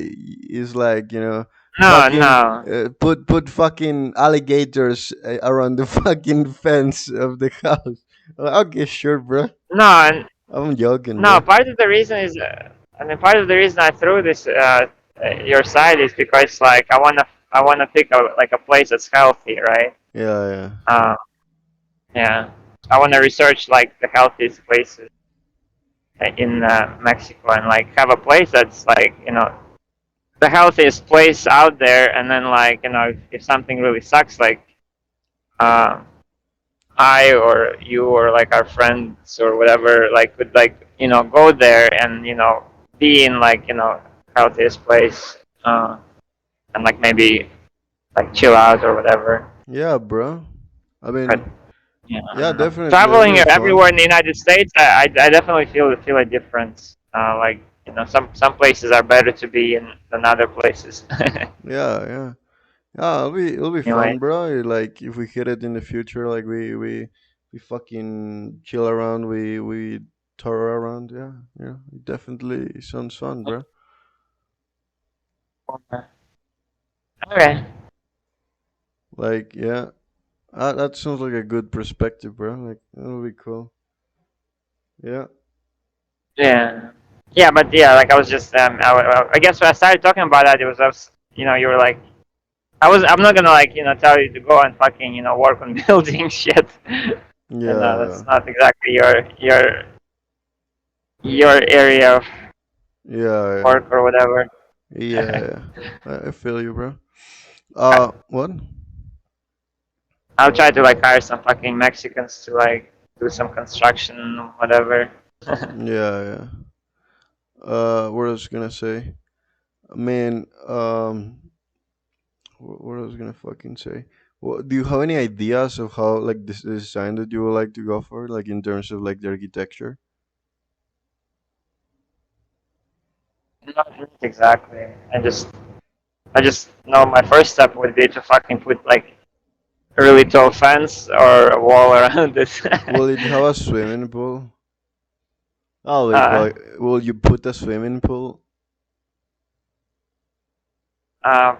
is like no, fucking no, put fucking alligators around the fucking fence of the house. Like, okay, sure, bro. no, I'm joking, no. bro. Part of the reason is, I mean, part of the reason I threw this your side is because like I wanna pick like a place that's healthy, right? Yeah, yeah. Uh, yeah, I wanna research like the healthiest places in Mexico and like have a place that's like the healthiest place out there, and then like if something really sucks, like uh, I or you or like our friends or whatever like could like go there and be in like healthiest place and like maybe like chill out or whatever. Yeah, bro. I But mean, I yeah, don't know. definitely, that'll Traveling be everywhere fun. in the United States, I definitely feel a difference. Like some places are better to be in than other places. Yeah, yeah. Yeah, it'll be Anyway, fun, bro. Like if we hit it in the future, like we fucking chill around, we tour around. Yeah, yeah. It definitely sounds fun, bro. okay. Like yeah, that sounds like a good perspective, bro. Like that'll be cool. Yeah, Yeah. Yeah, but yeah, like I was just I guess when I started talking about that, it was us. You were like, I'm not gonna like tell you to go and fucking work on building shit. yeah, That's not exactly your area of yeah, yeah, work or whatever. Yeah, I feel you, bro. What? I'll try to like hire some fucking Mexicans to like do some construction, whatever. Yeah, yeah. What I was gonna say? I mean, what I was gonna fucking say? Do you have any ideas of how like this design that you would like to go for, like in terms of like the architecture? Not exactly. I just know my first step would be to fucking put like a really tall fence or a wall around it. Will it have a swimming pool? Oh, like, uh, will you put a swimming pool? um,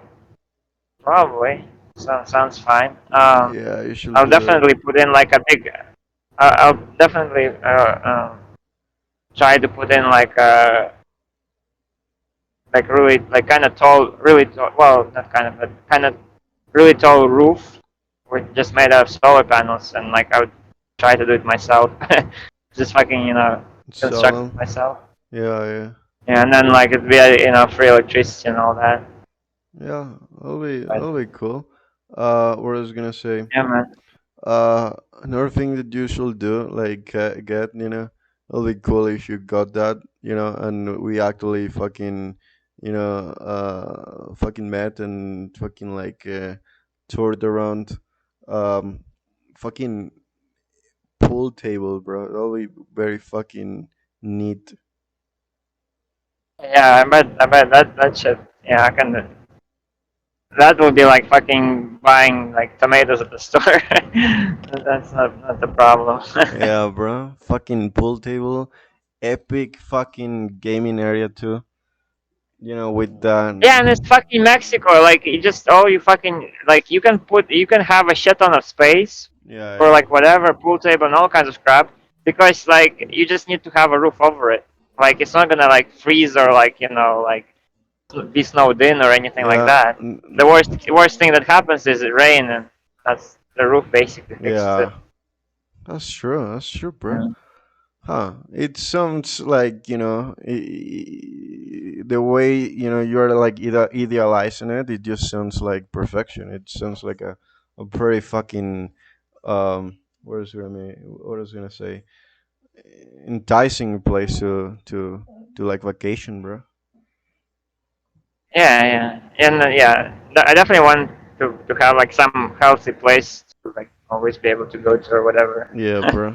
Probably. Sounds fine. Yeah, you should I'll do that. definitely put in like a big. I'll definitely try to put in like really like kind of tall, really tall. Well, not kind of, but kind of really tall roof, with just made out of solar panels, and like I would try to do it myself. Just fucking Sell construct it them. myself. Yeah, yeah, Yeah, and then like it'd be free electricity and all that. yeah. But That'll be cool. What I was gonna say? yeah, man. Another thing that you should do, like get, it'll be cool if you got that, and we actually fucking, fucking met and fucking like toured around, um, fucking pool table, bro. That'll be very fucking neat. Yeah, I bet that shit. Yeah, I can. That would be like fucking buying like tomatoes at the store. That's not the problem. Yeah, bro. Fucking pool table, epic fucking gaming area too. With that. Yeah, and it's fucking Mexico. Like you just you fucking like you can have a shit ton of space Yeah, for yeah. like whatever pool table and all kinds of crap because like you just need to have a roof over it. Like it's not gonna like freeze or like like be snowed in or anything like Yeah, that. The worst thing that happens is it rain and that's the roof basically fixes it. yeah. That's true. That's true, bro. Yeah. Huh. It sounds like, the way, you're like either idealizing it, it just sounds like perfection. It sounds like a pretty fucking, what was I gonna say? Enticing place to like vacation, bro. Yeah, yeah, and I definitely want to have like some healthy place to like always be able to go to or whatever. Yeah, bro.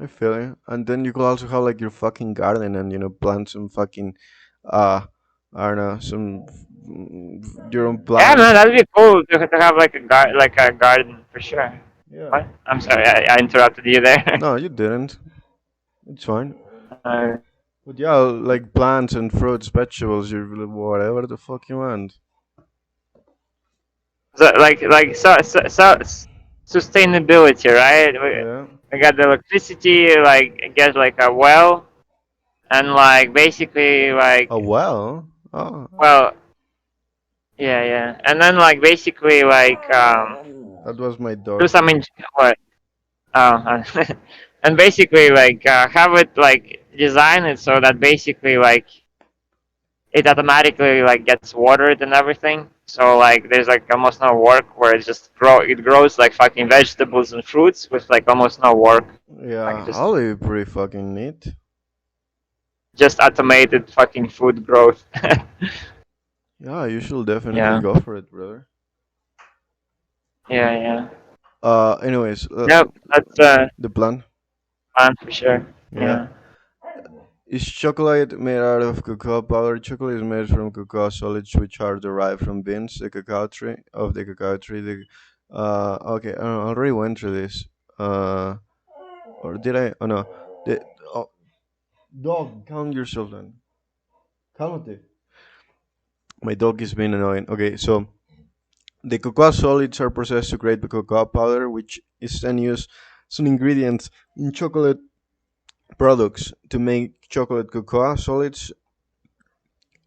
I feel you. And then you could also have like your fucking garden and plant some fucking uh I don't know, some your own Yeah, man, plants. that'd be cool to have like a garden for sure. Yeah. What? I'm sorry, I interrupted you there. No, you didn't. It's fine. uh, But yeah, like plants and fruits, vegetables, whatever the fuck you want. so sustainability, right? Yeah. We got the electricity, like get like a well, and like basically Oh like well. Oh, well, yeah, yeah, and then like basically like that was my do dog. some what and basically like have it like design it so that basically like it automatically like gets watered and everything. So like there's like almost no work where it grows like fucking vegetables and fruits with like almost no work. Like Yeah, I'll be pretty fucking neat. just automated fucking food growth. Yeah, you should definitely Yeah. go for it, brother. Yeah, yeah. Anyways, Yep, that's the plan. fun for sure. Yeah. Yeah. Is chocolate made out of cocoa powder? Chocolate is made from cocoa solids, which are derived from beans, the cacao tree of the cacao tree. Okay, I already went through this. Or did I? Oh no. The, oh, dog, calm yourself down. Cálmate. My dog is being annoying. Okay, so the cocoa solids are processed to create the cocoa powder, which is then used as an ingredient in chocolate products to make chocolate cocoa solids.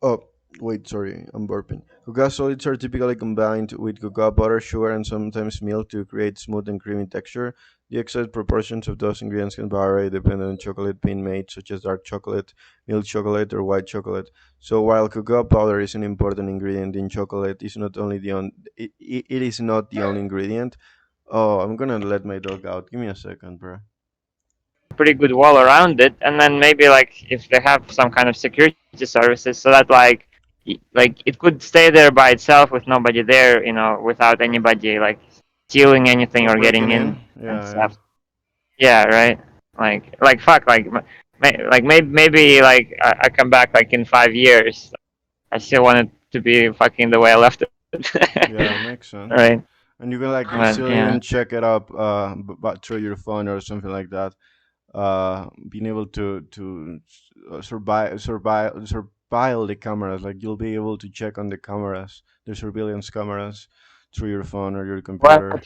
Oh, wait, sorry, I'm burping. Cocoa solids are typically combined with cocoa butter, sugar, and sometimes milk to create smooth and creamy texture. The exact proportions of those ingredients can vary depending on chocolate being made, such as dark chocolate, milk chocolate, or white chocolate. So while cocoa powder is an important ingredient in chocolate, it's not only it is not the only ingredient. Oh, I'm gonna let my dog out. Give me a second, bro. pretty good wall around it, and then maybe like if they have some kind of security services, so that like it could stay there by itself with nobody there, without anybody like stealing anything Or or getting breaking in in? and Yeah, yeah. stuff. Yeah, right. Like fuck, like maybe like I come back like in 5 years, I still want it to be fucking the way I left it. Yeah, makes sense. Right. And you can like But still yeah. even check it up, but through your phone or something like that. Being able to surveil the cameras, like you'll be able to check on the cameras, the surveillance cameras, through your phone or your Well, computer.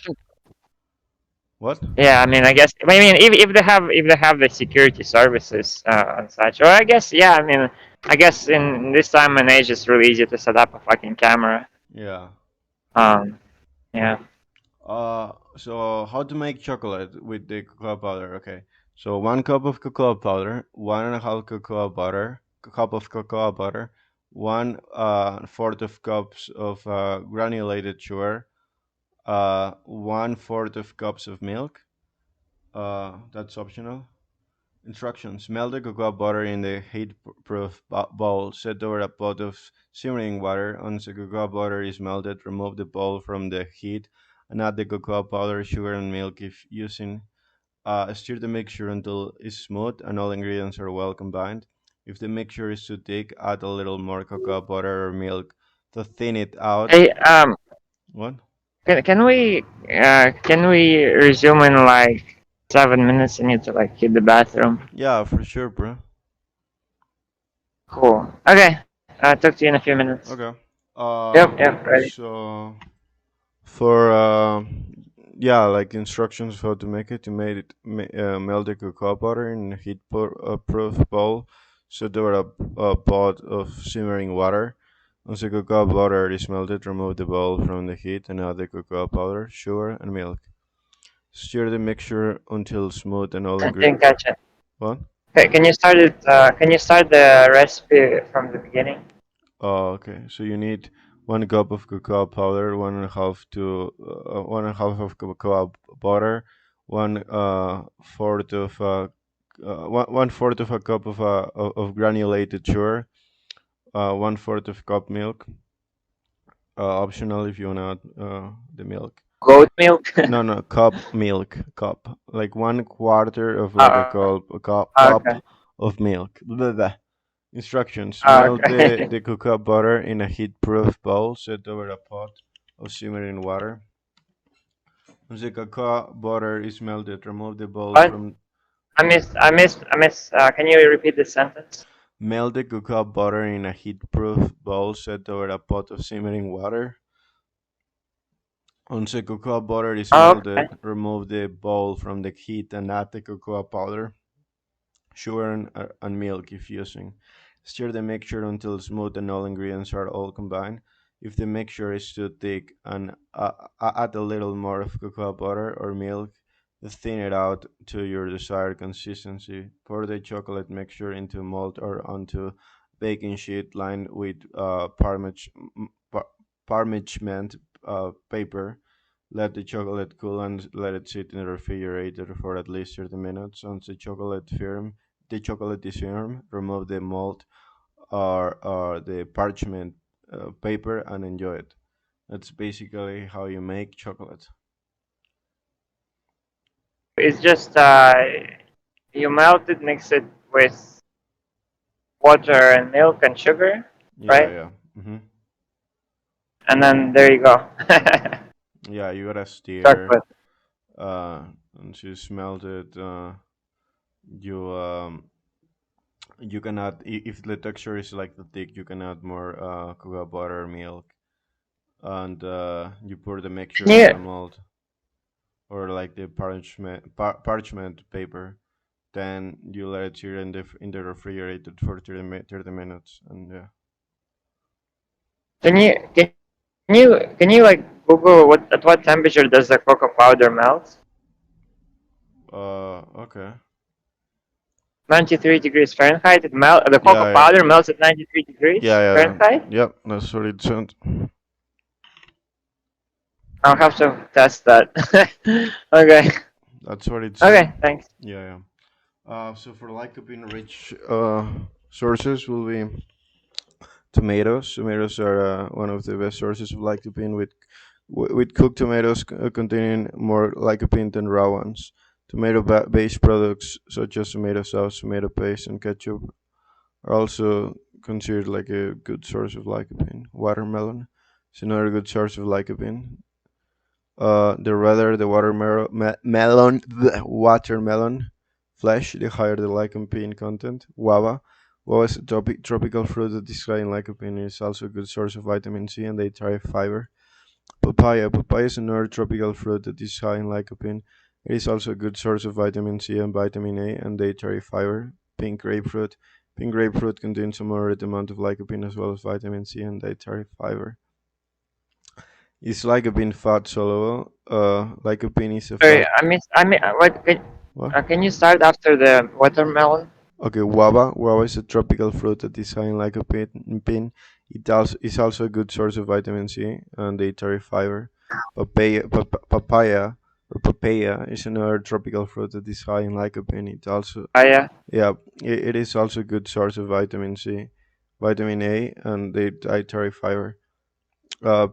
What? yeah, I mean, if they have the security services and such, or I guess, yeah, I mean, I guess in this time and age, it's really easy to set up a fucking camera. Yeah. Um, yeah. So how to make chocolate with the cocoa powder? Okay. So 1 cup of cocoa powder, 1.5 cocoa butter, cup of cocoa butter, one fourth of cups of granulated sugar, 1/4 of cups of milk. That's optional. Instructions: melt the cocoa butter in the heat-proof bowl. Set over a pot of simmering water. Once the cocoa butter is melted, remove the bowl from the heat and add the cocoa powder, sugar, and milk if using. Stir the mixture until it's smooth and all ingredients are well combined. If the mixture is too thick, add a little more cocoa butter or milk to thin it out. Hey, What? can we resume in like 7 minutes? I need to like hit the bathroom. Yeah, for sure, bro. Cool. Okay. Talk to you in a few minutes. Okay. Yep. Yep. Ready. So for yeah, like instructions how to make it. You made it melt the cocoa butter in a proof bowl. Set over a pot of simmering water. Once the cocoa butter is melted, remove the bowl from the heat and add the cocoa powder, sugar, and milk. Stir the mixture until smooth and all I ingredients. didn't catch it. What? Okay, can you start it? Can you start the recipe from the beginning? Oh, okay. So you need 1 cup of cocoa powder, 1.5 of cocoa butter, one fourth of one fourth of a cup of granulated sugar, 1/4 of cup milk. Optional if you want to add the milk. Goat milk. No, no, cup milk, cup. Like 1/4 of like a uh, cup, cup okay. of milk. Blah, blah. Instructions: melt Okay. the cocoa butter in a heat-proof bowl. Set over a pot of simmering water. Once the cocoa butter is melted, remove the bowl What? from. I missed. Can you repeat the sentence? Melt the cocoa butter in a heat-proof bowl. Set over a pot of simmering water. Once the cocoa butter is Oh, okay. melted, remove the bowl from the heat and add the cocoa powder, sugar, and milk if using. Stir the mixture until smooth and all ingredients are all combined. If the mixture is too thick, and add a little more of cocoa butter or milk to thin it out to your desired consistency. Pour the chocolate mixture into a mold or onto baking sheet lined with parchment paper. Let the chocolate cool and let it sit in the refrigerator for at least 30 minutes. Once the chocolate is firm, remove the mold or the parchment paper and enjoy it. That's basically how you make chocolate. It's just you melt it, mix it with water and milk and sugar, Yeah, right? yeah. And then there you go. Yeah, you gotta steer. Chocolate. Uh, Once you smelt it, you you can add if the texture is like the thick, you can add more cocoa butter, milk, and you pour the mixture Can into a you mold or like the parchment paper. Then you let it sit in the refrigerator for 30 minutes, and yeah. can you like Google what at what temperature does the cocoa powder melt? Okay. 93 degrees Fahrenheit. The cocoa Yeah, powder melts at 93 degrees yeah, yeah. Fahrenheit. Yep, that's what it sounds. I'll have to test that. Okay. That's what it sounds. Okay. Thanks. Yeah, yeah. So for lycopene rich sources will be tomatoes. Tomatoes are one of the best sources of lycopene with cooked tomatoes containing more lycopene than raw ones. Tomato-based products such as tomato sauce, tomato paste, and ketchup are also considered like a good source of lycopene. Watermelon is another good source of lycopene. The redder the watermelon flesh, the higher the lycopene content. Guava is a tropical fruit that is high in lycopene. It is also a good source of vitamin C and dietary fiber. Papaya is another tropical fruit that is high in lycopene. It is also a good source of vitamin C and vitamin A and dietary fiber. Pink grapefruit contains a moderate amount of lycopene as well as vitamin C and dietary fiber. Is lycopene fat soluble? Lycopene is a Sorry, fat. what? What? Can you start after the watermelon? Okay, guava is a tropical fruit that is high in lycopene. It also is also a good source of vitamin C and dietary fiber. Papaya papaya is another tropical fruit that is high in lycopene. It also, Yeah. yeah, it is also a good source of vitamin C, vitamin A, and the dietary fiber.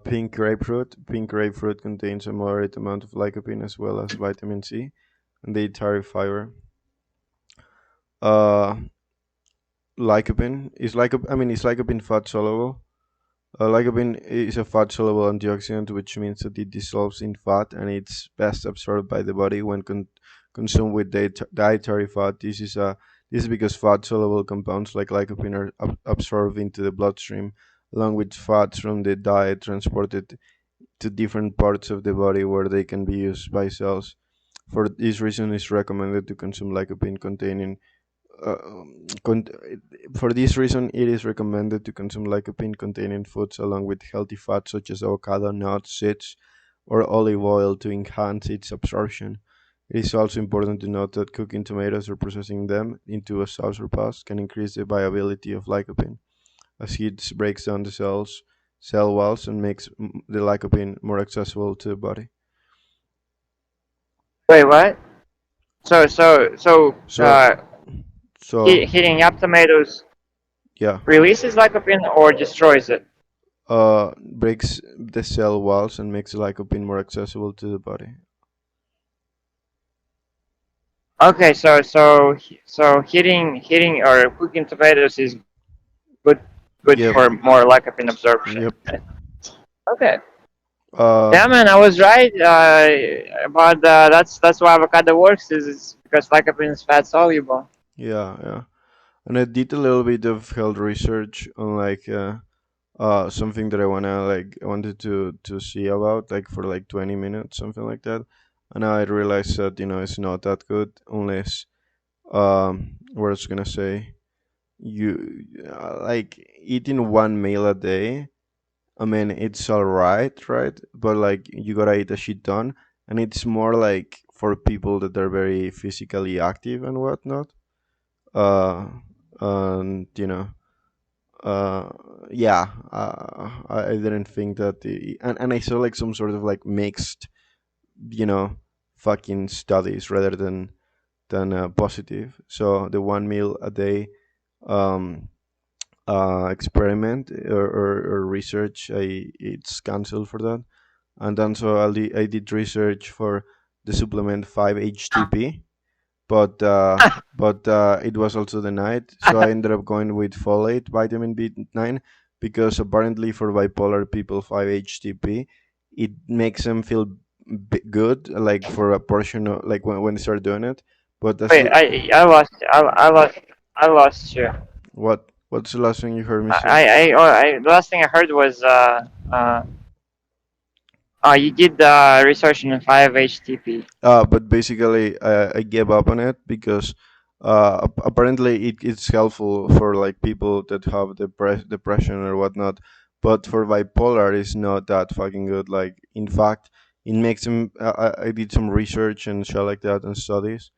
Pink grapefruit contains a moderate amount of lycopene as well as vitamin C and dietary fiber. Uh, is lycopene fat soluble? Lycopene is a fat soluble antioxidant, which means that it dissolves in fat and it's best absorbed by the body when consumed with dietary fat. This is because fat soluble compounds like lycopene are absorbed into the bloodstream, along with fats from the diet transported to different parts of the body where they can be used by cells. For this reason, it's recommended to consume lycopene containing uh, con- for this reason, it is recommended to consume lycopene containing foods along with healthy fats such as avocado, nuts, seeds, or olive oil to enhance its absorption. It is also important to note that cooking tomatoes or processing them into a sauce or pasta can increase the viability of lycopene, as heat breaks down the cell walls and makes the lycopene more accessible to the body. Wait, what? So So, so heating up tomatoes yeah, releases lycopene or destroys it? breaks the cell walls and makes the lycopene more accessible to the body. Okay, so heating or cooking tomatoes is good good Yep. for more lycopene absorption. Yep. Okay. Uh, Yeah, man, I was right. But that's why avocado works. Is because lycopene is fat soluble. yeah, yeah. And I did a little bit of health research on like something that I wanted to see about like for like 20 minutes, something like that. And I realized that it's not that good unless what I was gonna say you like eating one meal a day. I mean, it's alright, right? But like, you gotta eat a shit ton, and it's more like for people that are very physically active and whatnot. Uh, and uh, yeah, I didn't think that and I saw like some sort of like mixed, you know, fucking studies rather than positive. So the one meal a day, um, experiment or research, it's cancelled for that. And then so I did research for the supplement 5-HTP, but it was also denied. So I ended up going with folate vitamin B9 because apparently for bipolar people 5-HTP it makes them feel good, like for a portion of like when they start doing it. But as Wait, you, I lost you. what's the last thing you heard me say? The last thing I heard was you did research on 5-HTP. But basically, I gave up on it because apparently it's helpful for like people that have depression or whatnot. But for bipolar, it's not that fucking good. Like, in fact, it makes them. I did some research and shit like that and studies,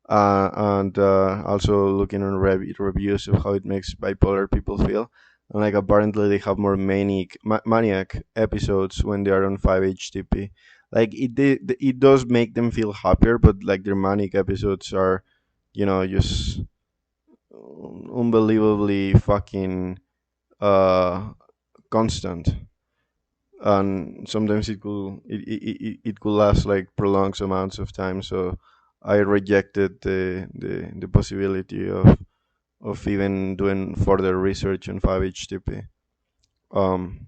and also looking on reviews of how it makes bipolar people feel. And like apparently they have more maniac episodes when they are on 5-HTP. Like it does make them feel happier, but like their manic episodes are, just unbelievably fucking uh constant. And sometimes it could last like prolonged amounts of time. So I rejected the possibility of even doing further research on 5-HTP. Um,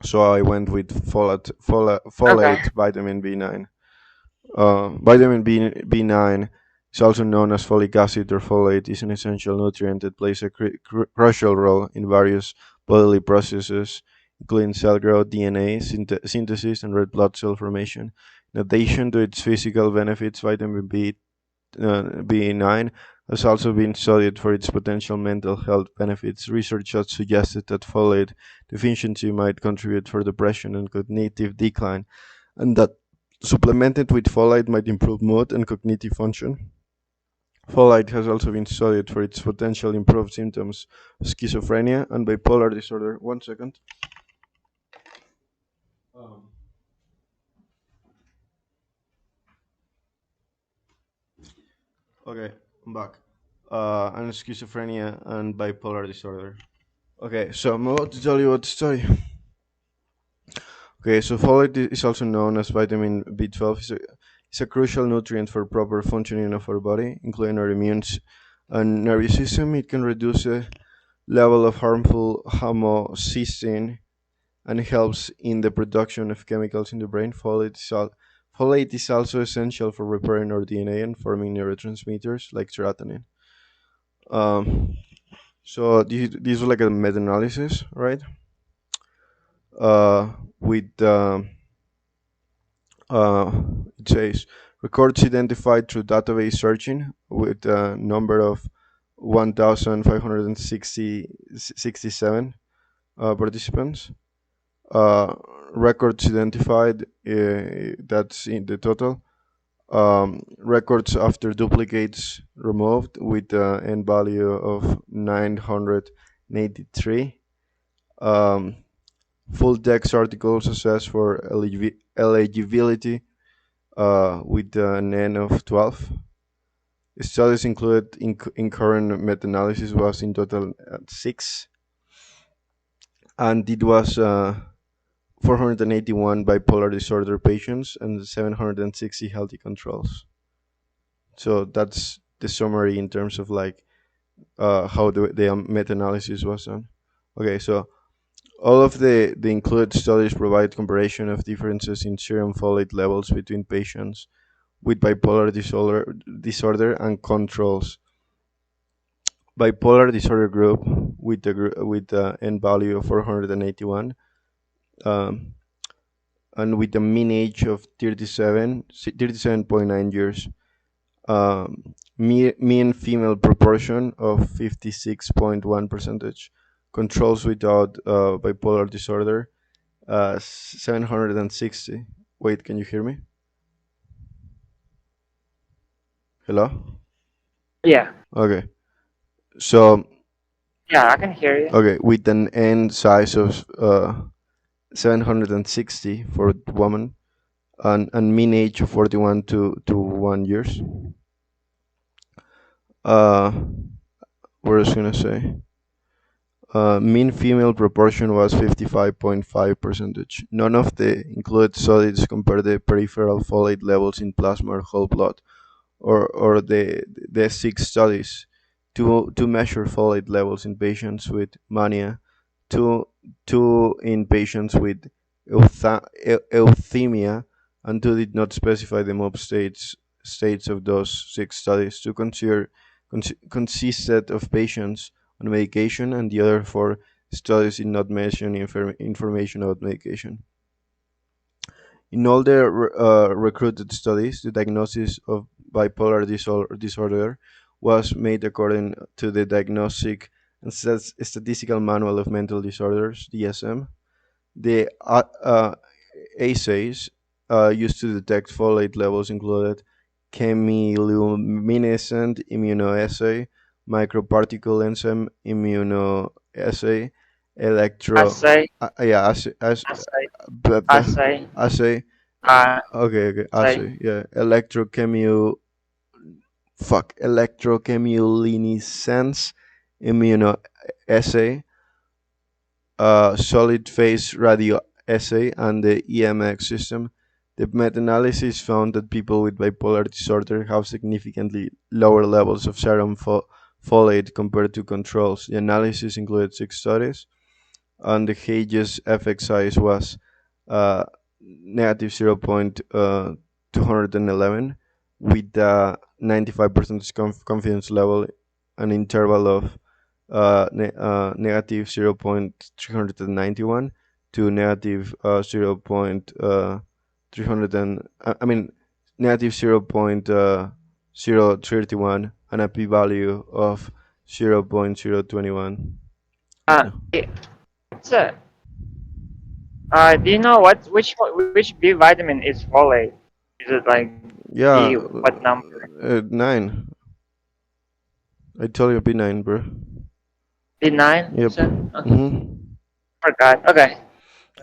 so I went with Okay. folate, vitamin B9. Vitamin B9 is also known as folic acid or folate, is an essential nutrient that plays a crucial role in various bodily processes, including cell growth, DNA synthesis, and red blood cell formation. In addition to its physical benefits, vitamin B9 has also been studied for its potential mental health benefits. Research has suggested that folate deficiency might contribute for depression and cognitive decline, and that supplemented with folate might improve mood and cognitive function. Folate has also been studied for its potential improved symptoms of schizophrenia and bipolar disorder. One second. Um, okay, I'm back. And schizophrenia and bipolar disorder. Okay, so I'm about to tell you about the study. Okay, so folate is also known as vitamin B12. It's a crucial nutrient for proper functioning of our body, including our immune and nervous system. It can reduce the level of harmful homocysteine and helps in the production of chemicals in the brain. Folate is also essential for repairing our DNA and forming neurotransmitters like serotonin. Um, so this was like a meta-analysis, right? With uh, it says records identified through database searching with a number of 1,567 participants. Uh, Records identified, that's in the total. Records after duplicates removed with an n value of 983. Um, Full text articles assessed for eligibility with an N of 12. Studies included in current meta-analysis was in total 6, and it was 481 bipolar disorder patients and 760 healthy controls. So that's the summary in terms of like how the meta-analysis was done. Okay, so all of the included studies provide comparison of differences in serum folate levels between patients with disorder and controls. Bipolar disorder group with the n value of 481, um, and with a mean age of 37.9 years. Mean female proportion of 56.1 percentage. Controls without bipolar disorder 760. Wait, can you hear me? Hello? Yeah. Okay. So, Yeah, I can hear you. okay, with an N size of 760 for woman and mean age of 41 to 1 years. Uh, what was I gonna say? Mean female proportion was 55.5 percentage. None of the included studies compare the peripheral folate levels in plasma or whole blood, or the 6 studies to measure folate levels in patients with mania, two in patients with euthymia, and two did not specify the mob states of those 6 studies. Two consisted of patients on medication, and the other 4 studies did not mention information about medication. In all the recruited studies, the diagnosis of bipolar disorder was made according to the Diagnostic and Statistical Manual of Mental Disorders (DSM). The assays used to detect folate levels included chemiluminescent immunoassay, microparticle enzyme immunoassay, electro Assay, yeah assay, assay, b- b- assay, assay uh, okay assay. assay yeah electrochemiluminescence immunoassay, solid phase radio assay, and the EMX system. The meta-analysis found that people with bipolar disorder have significantly lower levels of serum folate compared to controls. The analysis included 6 studies, and the Hage's effect size was uh, negative 0.211 with a 95% confidence level, an interval of negative 0.391 to negative 0.300 I mean negative 0.031 and a p-value of 0.021. Uh, Yeah. yeah, it's a, do you know which B vitamin is folate? Is it like Yeah, B what number? 9. I told you B9, bro. B9, you Yep. said? hmm Forgot. Okay,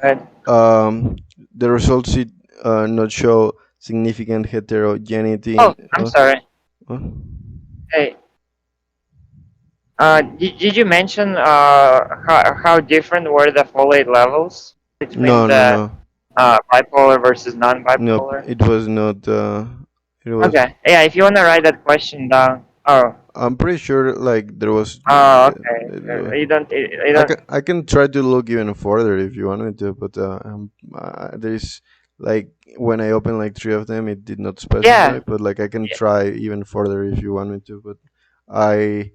good. Um, the results did not show significant heterogeneity Oh, in. I'm sorry. Uh, Hey, did you mention how different were the folate levels between no, no, the no. bipolar versus Nope. non-bipolar? It was not. It was. Okay. Yeah, if you want to write that question down. Oh, I'm pretty sure like there was. oh, okay. You don't. I can try to look even further if you want me to, but there's like when I open like three of them, it did not specify. Yeah, But like I can try even further if you want me to, but I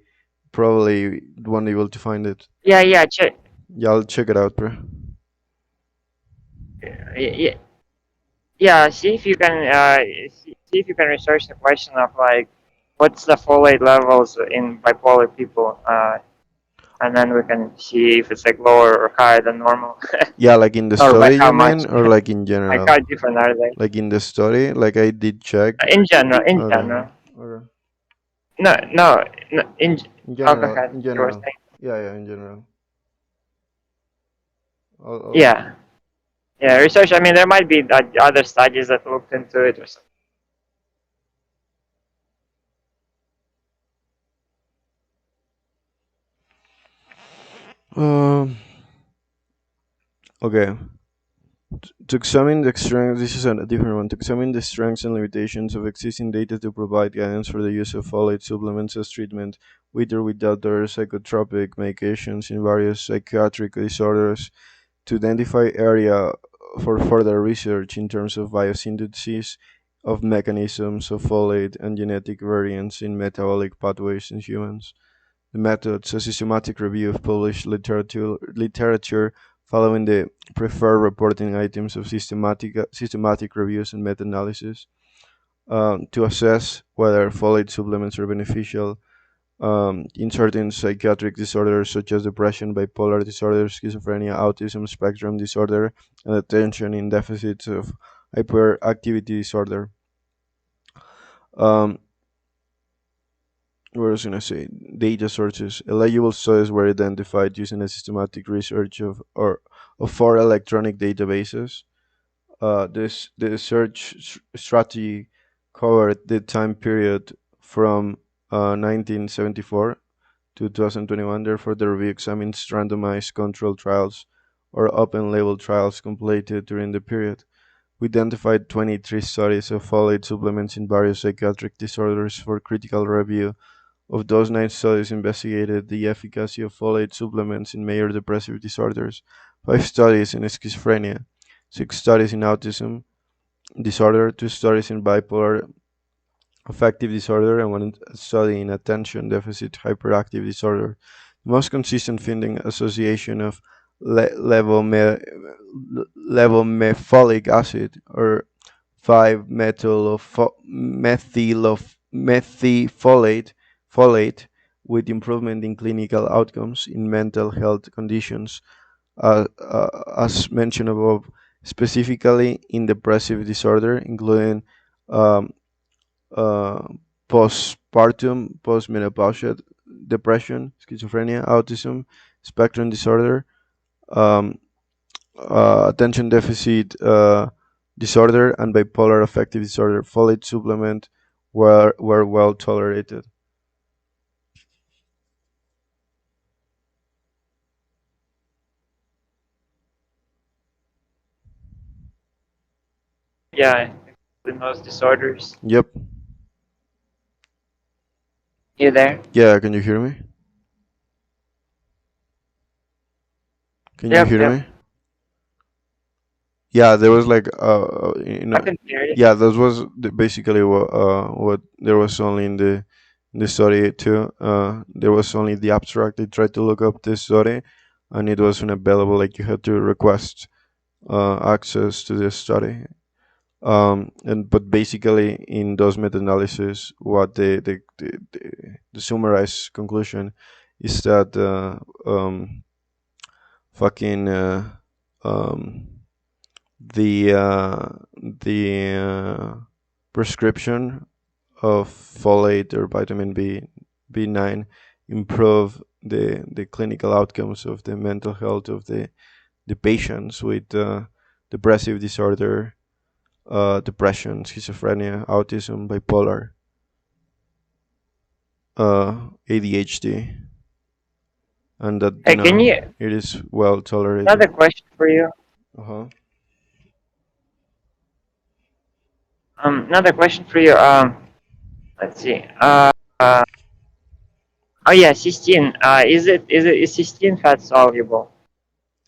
probably won't able to find it. yeah, yeah. Check. Yeah, I'll check it out, bro. Yeah, yeah. See if you can research the question of like what's the folate levels in bipolar people, and then we can see if it's like lower or higher than normal, Yeah, like in the or by study how you much. mean, or like in Like how general? different are they? Like in the study, like I did check. In general, in Okay. general. Okay. No, no, no In oh, go general, ahead. in You were general. saying. Yeah, yeah, in general. Yeah, yeah. Research. I mean, there might be other studies that looked into it or something. Um. Okay. To examine the strengths, this is a different one. To examine the strengths and limitations of existing data to provide guidance for the use of folate supplements as treatment, with or without other psychotropic medications in various psychiatric disorders, to identify area for further research in terms of biosynthesis of mechanisms of folate and genetic variants in metabolic pathways in humans. The methods: a systematic review of published literature following the preferred reporting items of systematic reviews and meta-analysis, to assess whether folate supplements are beneficial in certain psychiatric disorders such as depression, bipolar disorder, schizophrenia, autism spectrum disorder, and attention in deficits of hyperactivity disorder. Um, what was I gonna say? Data sources. Eligible studies were identified using a systematic research of 4 electronic databases. The search strategy covered the time period from 1974 to 2021. Therefore, the review examines randomized controlled trials or open label trials completed during the period. We identified 23 studies of folate supplements in various psychiatric disorders for critical review. Of those, 9 studies investigated the efficacy of folate supplements in major depressive disorders, 5 studies in schizophrenia, 6 studies in autism disorder, 2 studies in bipolar affective disorder, and 1 study in attention deficit hyperactive disorder. The most consistent finding association of le- levome- levometholic acid or 5-methyl folate with improvement in clinical outcomes in mental health conditions, as mentioned above. specifically in depressive disorder, including um, uh, postpartum, postmenopausal depression, schizophrenia, autism spectrum disorder, um, attention deficit disorder, and bipolar affective disorder. Folate supplement were well tolerated. Yeah, in those disorders. Yep. You there? Yeah. Can you hear me? Can you Yep, hear yep. me? Yeah, there was like I can hear you. yeah, that was basically what there was only in the study too. There was only the abstract. They tried to look up this study, and it wasn't available. Like you had to request access to this study. And but basically in those meta-analysis, what the summarized conclusion is that fucking um, the prescription of folate or vitamin B9 improve the clinical outcomes of the mental health of the patients with depressive disorder, depression, schizophrenia, autism, bipolar, ADHD, and that Hey, can you it is well tolerated. another question for you? Uh huh. Another question for you. Let's see. Oh yeah, cystine. Is cystine fat soluble?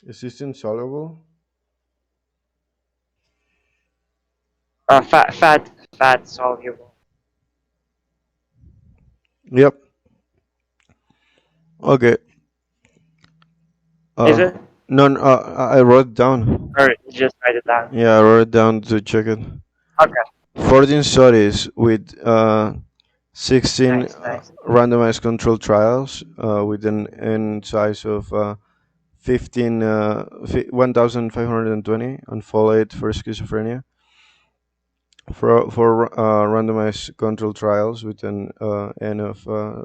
Is this insoluble? Fat soluble. Yep. Okay. Is Uh, it? no, no, I wrote it down. Or you just write it down? Yeah, I wrote it down to check it. Okay. 14 studies with 16 Nice, nice. randomized controlled trials with an n size of 1,520 on folate for schizophrenia. For randomized controlled trials with an n of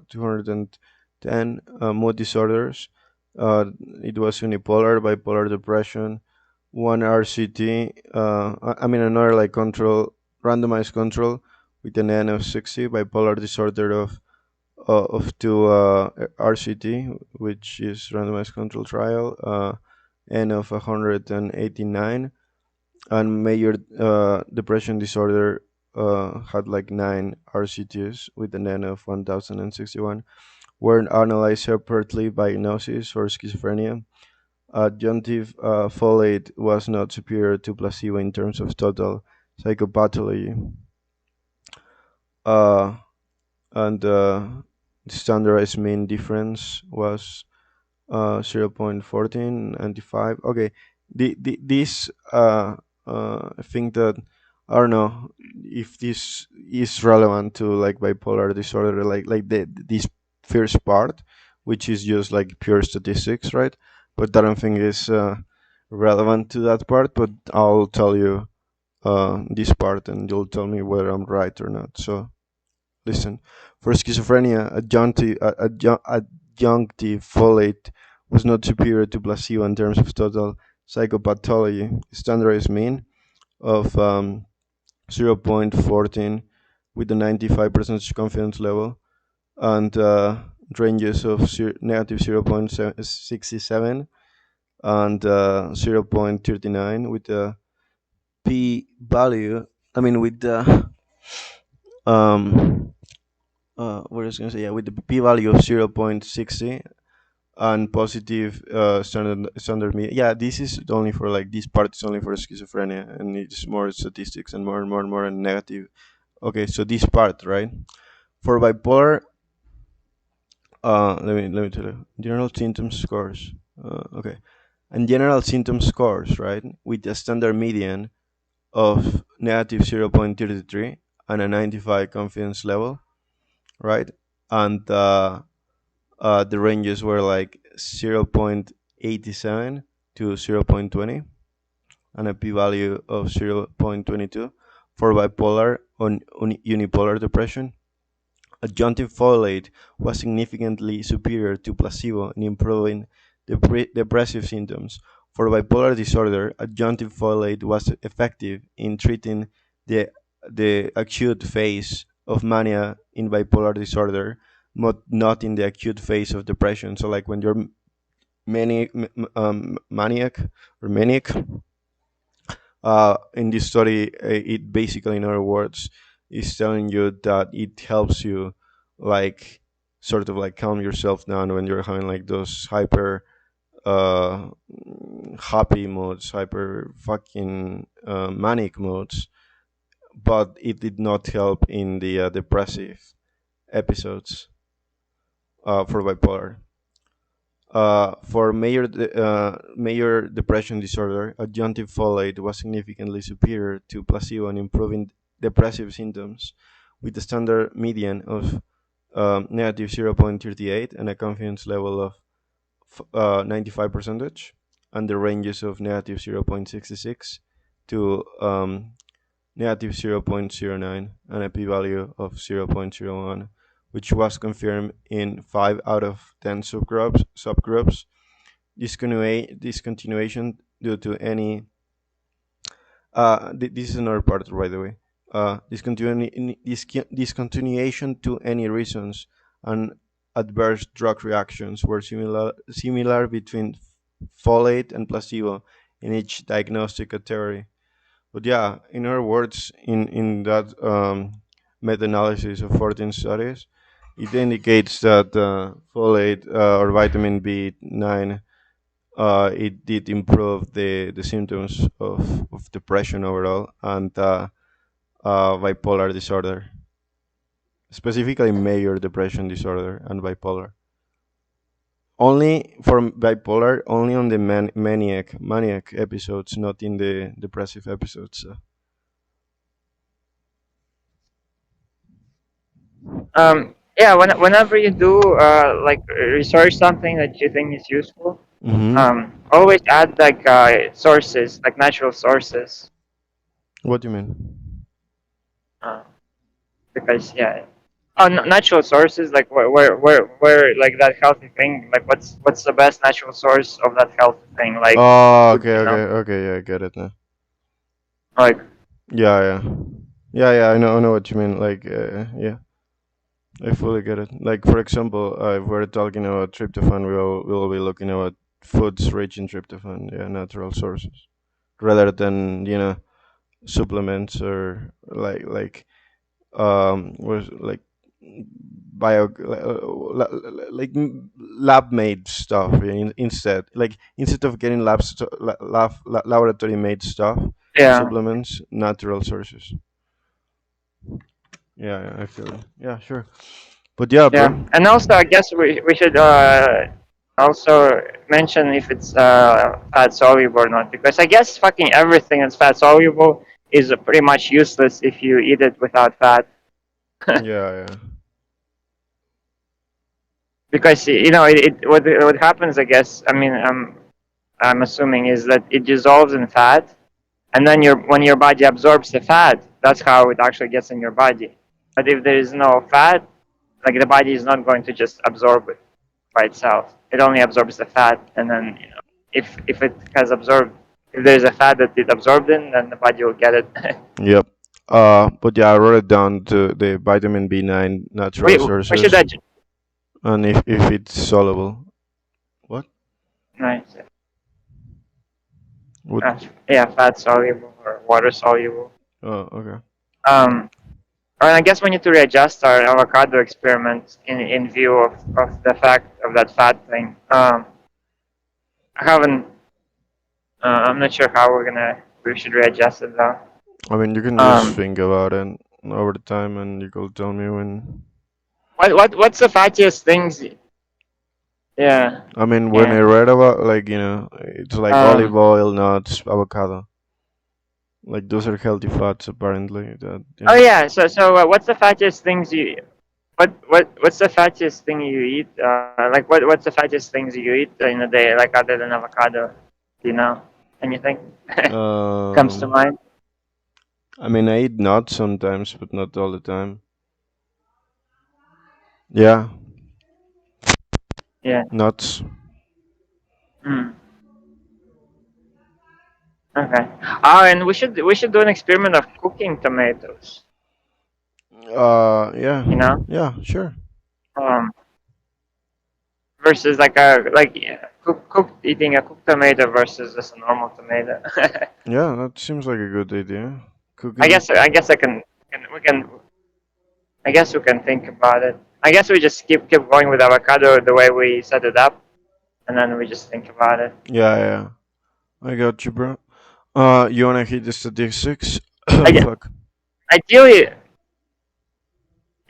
210 mood disorders. It was unipolar, bipolar depression, one RCT. I mean another like control, randomized control with an n of 60, bipolar disorder of two RCT, which is randomized control trial, n of 189, and major depression disorder had like 9 RCTs with an n of 1061, were analyzed separately by diagnosis for schizophrenia. Adjunctive folate was not superior to placebo in terms of total psychopathology. Uh, and the standardized mean difference was 0.1495. Okay, this I think that I don't know if this is relevant to like bipolar disorder, like this first part, which is just like pure statistics, right? But I don't think is relevant to that part. But I'll tell you this part, and you'll tell me whether I'm right or not. So listen, for schizophrenia, adjunctive folate was not superior to placebo in terms of total psychopathology. Standardized mean of 0.14 with a 95% confidence level, and ranges of negative 0.67 and 0.39 with a p value. I mean, with the what I was gonna say, yeah, with the p-value of 0.60 and positive standard mean. Yeah, this is only for like this part is only for schizophrenia, and it's more statistics and more and more and more and negative. Okay, so this part, right? For bipolar, let me tell you, general symptom scores. Okay, and general symptom scores, right, with a standard median of negative 0.33 and a 95 confidence level, right? And the ranges were like 0.87 to 0.20, and a p-value of 0.22. For bipolar or unipolar depression, adjunctive folate was significantly superior to placebo in improving depressive symptoms. For bipolar disorder, adjunctive folate was effective in treating the, the acute phase of mania in bipolar disorder, but not in the acute phase of depression. So, like when you're maniac or manic, in this study, it basically, in other words, is telling you that it helps you, like, sort of like calm yourself down when you're having like those hyper uh, happy modes, hyper fucking manic modes, but it did not help in the depressive episodes for bipolar. For major depression disorder, adjunctive folate was significantly superior to placebo in improving depressive symptoms, with a standard median of negative 0.38 and a confidence level of 95 percentage, and the ranges of negative 0.66 to negative 0.09 and a p-value of 0.01, which was confirmed in 5 out of 10 subgroups. Discontinuation due to any this is another part, by the way. Discontinuation to any reasons and adverse drug reactions were similar between folate and placebo in each diagnostic category. But yeah, in other words, in that meta-analysis of 14 studies, it indicates that folate or vitamin B9, it did improve the symptoms of depression overall and bipolar disorder, specifically major depression disorder and bipolar. Only for bipolar, only on the maniac episodes, not in the depressive episodes. Yeah, whenever you do like research something that you think is useful, Mm-hmm. always add like sources, like natural sources, What do you mean? uh, because yeah, natural sources like where like that healthy thing, like what's the best natural source of that healthy thing, like Oh, food, okay, okay, okay. Yeah, I get it now. like Yeah, yeah, yeah, yeah. I know what you mean. Like, yeah, I fully get it. Like, for example, if we're talking about tryptophan, we'll be looking at foods rich in tryptophan, yeah, natural sources, rather than supplements or was like bio like lab made stuff instead, like instead of getting laboratory made stuff, yeah, supplements, natural sources. Yeah, yeah, I feel it. Yeah, sure. But yeah, yeah. bro. And also I guess we should also mention if it's fat soluble or not, because I guess fucking everything that's fat soluble is pretty much useless if you eat it without fat. Yeah, yeah. Because what happens, I guess, I mean, I'm assuming is that it dissolves in fat, and then when your body absorbs the fat, that's how it actually gets in your body. But if there is no fat, like the body is not going to just absorb it by itself. It only absorbs the fat, and then if it has absorbed, if there is a fat that it absorbed in, then the body will get it. Yep. But yeah, I wrote it down to the vitamin B9 natural we should sources, adjust. and if it's soluble. What? Nice. Would? Yeah, fat soluble or water soluble. Oh, okay. Um, and I guess we need to readjust our avocado experiment in view of the fact of that fat thing. I haven't. I'm not sure how we should readjust it though. I mean, you can just Um, think about it over the time, and you could tell me when. what's the fattiest things? Yeah, I mean, when I yeah. read about, like, it's like olive Um, oil, nuts, avocado. Like, those are healthy fats, apparently. That, oh yeah. yeah. So what's the fattiest things you? What's the fattiest thing you eat? Like what's the fattiest things you eat in a day? Like other than avocado, do you know? Anything comes to Um, mind? I mean, I eat nuts sometimes, but not all the time. Yeah, Yeah. nuts. Mm. Okay. Oh, and we should do an experiment of cooking tomatoes. Yeah, You know, yeah, sure. um, versus like a cooked eating a cooked tomato versus just a normal tomato. Yeah, that seems like a good idea. I Cooking. guess I guess we can I guess we can think about it. I guess we just keep going with avocado the way we set it up, and then we just think about it. Yeah, yeah. I got you, bro. You wanna hit the statistics? I, Fuck. ideally,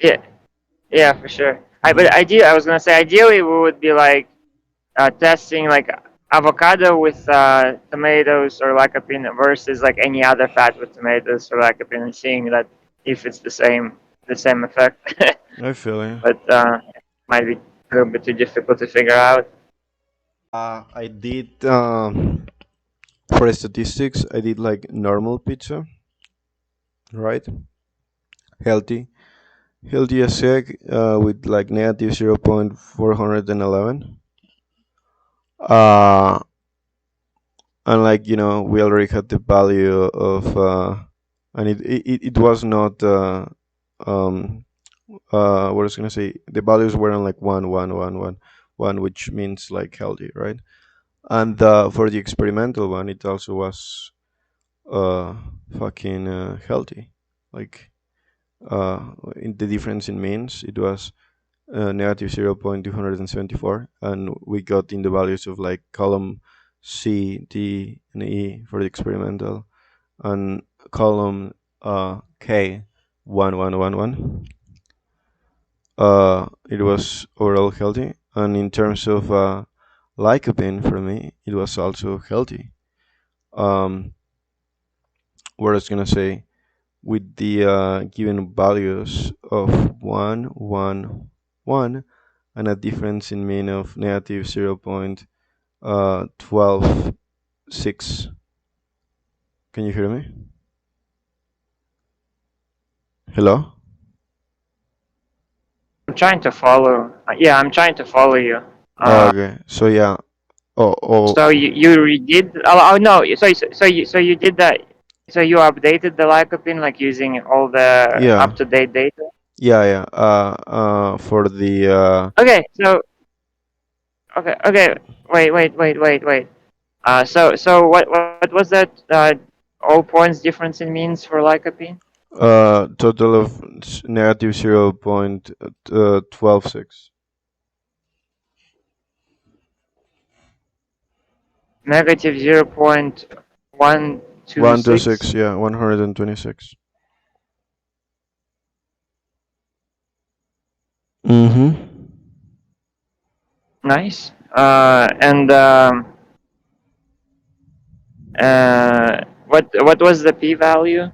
yeah, yeah, for sure. Mhm. But I was gonna say ideally we would be like testing like avocado with tomatoes or lycopene versus like any other fat with tomatoes or lycopene and seeing that if it's the same effect. I feel you. But might be a little bit too difficult to figure out. I did for statistics. I did like normal pizza, right? Healthy, healthy as egg, with like negative 0.411. Uh, and like we already had the value of and it was not um what I was gonna say, the values were on like one, which means like healthy, right? And for the experimental one, it also was uh fucking healthy, like uh in the difference in means it was negative 0.274, and we got in the values of like column C, D, and E for the experimental, and column K 1111. It was overall healthy, and in terms of lycopene for me, it was also healthy. Um, what I was gonna say, with the given values of 111 and a difference in mean of negative 0.126. Can you hear me? Hello? I'm trying to follow. Yeah, I'm trying to follow you. Oh, okay. So yeah. Oh, oh, So you redid? Oh no. So you did that. So you updated the lycopene like using all the yeah. up to date data. Yeah, yeah. For the Okay. So okay. Wait. So what was that? All points difference in means for lycopene? total of negative 0.126. Negative 0.126. 126, yeah, 126. Mm-hmm. Nice. And what was the p value?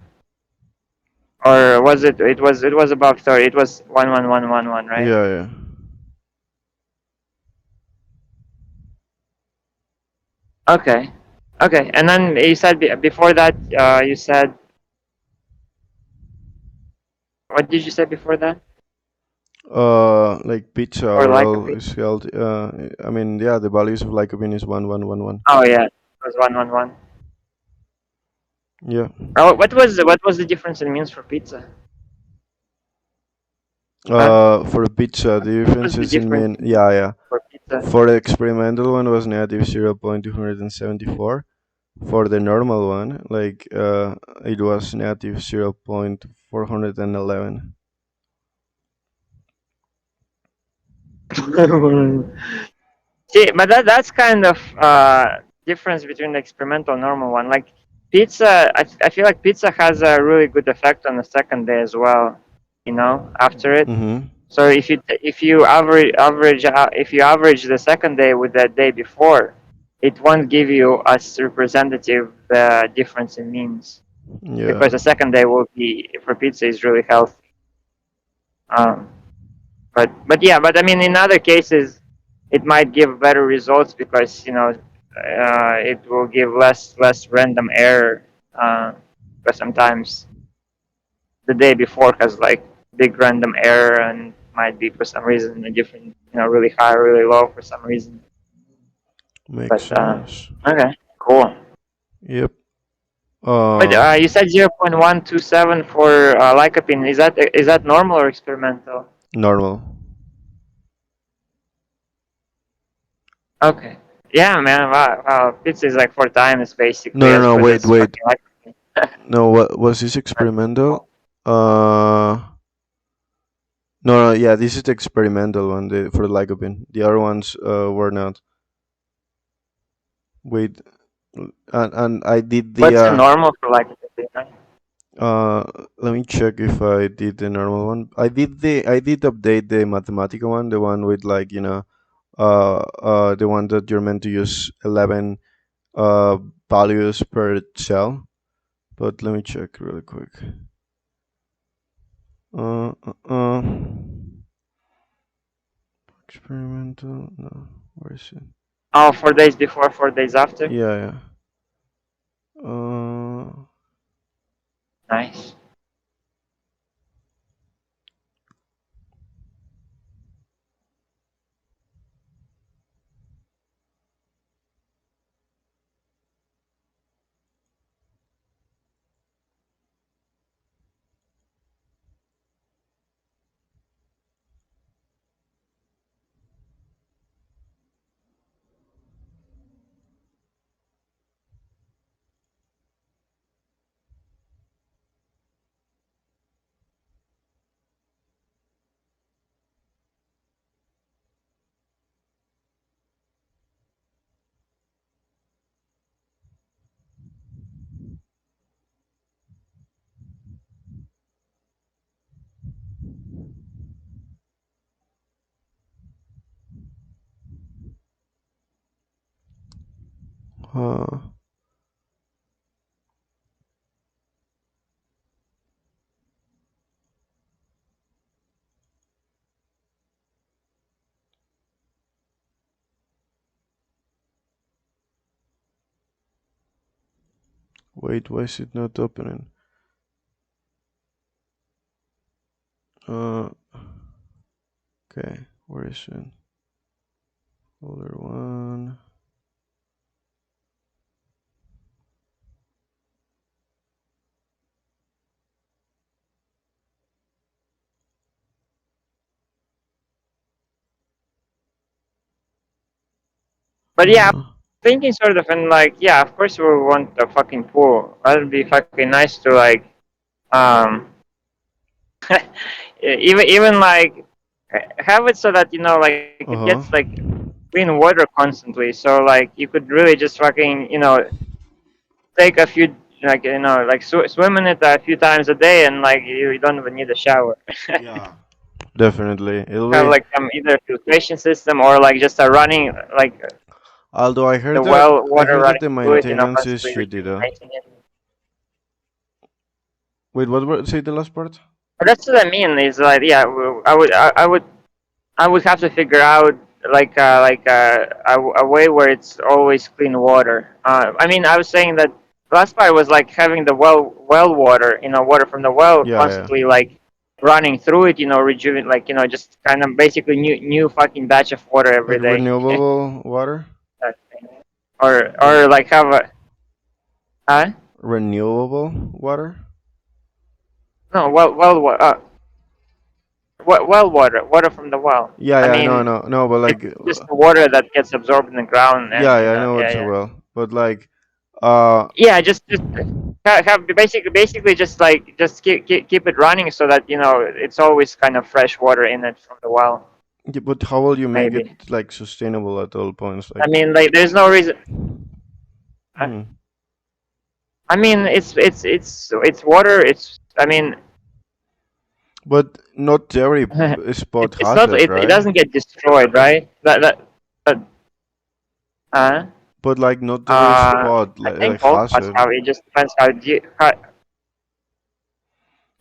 Or was it? It was above 30. It was 11111, right? Yeah, yeah. Okay. Okay. And then you said before that, you said, what did you say before that? Like pizza For overall lycopene? is held. I mean, yeah, the values of lycopene is 1111. Oh yeah, it was 111. Yeah. Oh, what was the difference in means for pizza? Huh? For pizza, the What was the differences in difference mean, in means yeah, yeah. for pizza? For the experimental one was negative 0.274. For the normal one, like it was negative 0.411. See, but that's kind of difference between the experimental and normal one. Like pizza, I feel like pizza has a really good effect on the second day as well. After it. Mm-hmm. So if you average the second day with the day before, it won't give you as representative the difference in means Yeah. because the second day will be for pizza is really healthy. Um, but yeah, but I mean in other cases, it might give better results because it will give less random error. But sometimes the day before has like big random error and might be for some reason a different, really high, really low for some reason. Makes But sense. okay, cool. Yep. But Uh, you said 0.127 for lycopene. Is that normal or experimental? Normal. Okay. Yeah, man. Wow. Pizza is like 4 times No, basically no, as no. good Wait, as wait. fucking lycopene. No, what was this That's experimental? cool. No, no. Yeah, this is the experimental one for the lycopene. The other ones were not. Wait, and I did the What's the normal for lycopene? uh. Let me check if I did the normal one. I did update the mathematical one, the one with like the one that you're meant to use 11 uh values per cell. But let me check really quick. Uh, uh, uh. Experimental. No, where is it? Oh, 4 days before, 4 days after. Yeah, yeah. Uh, Nice. uh, Wait, why is it not opening? Uh, okay, where is it? Folder one. But yeah, Uh, thinking sort of and like, yeah, of course we want a fucking pool. That'd be fucking nice to like, um, even like have it so that like it huh. gets like clean water constantly. So like you could really just fucking take a few like like swim in it a few times a day and like you don't even need a shower. Yeah, definitely. It'll Have be. like some either filtration system or like just a running like Although the I water heard that running the through it, maintenance is constantly shitty though. rejuvenating it. Wait, what? Say the last part. But that's what I mean. Is like yeah, I would have to figure out a way where it's always clean water. I mean, I was saying that the last part was like having the well water, water from the well Yeah, yeah. constantly like running through it, rejuvenate, like just kind of basically new fucking batch of water every Like day. renewable water. That thing. or Ren- or like have a huh? Renewable water. No, water from the well. Yeah, I yeah. No, mean, no, no. But it's like, just the water that gets absorbed in the ground, yeah, and yeah. I know yeah, it's a yeah. well, but like, uh, Yeah, just have basically just keep it running so that it's always kind of fresh water in it from the well. yeah, but how will you make it Maybe. like sustainable at all points? I Like, mean, like there's no reason. uh, hmm. I mean, it's water. I mean, But not every spot it's has not. it, It right? doesn't get destroyed, right? That uh, But like, not every spot I think like all has spots it. have it. It just depends how deep.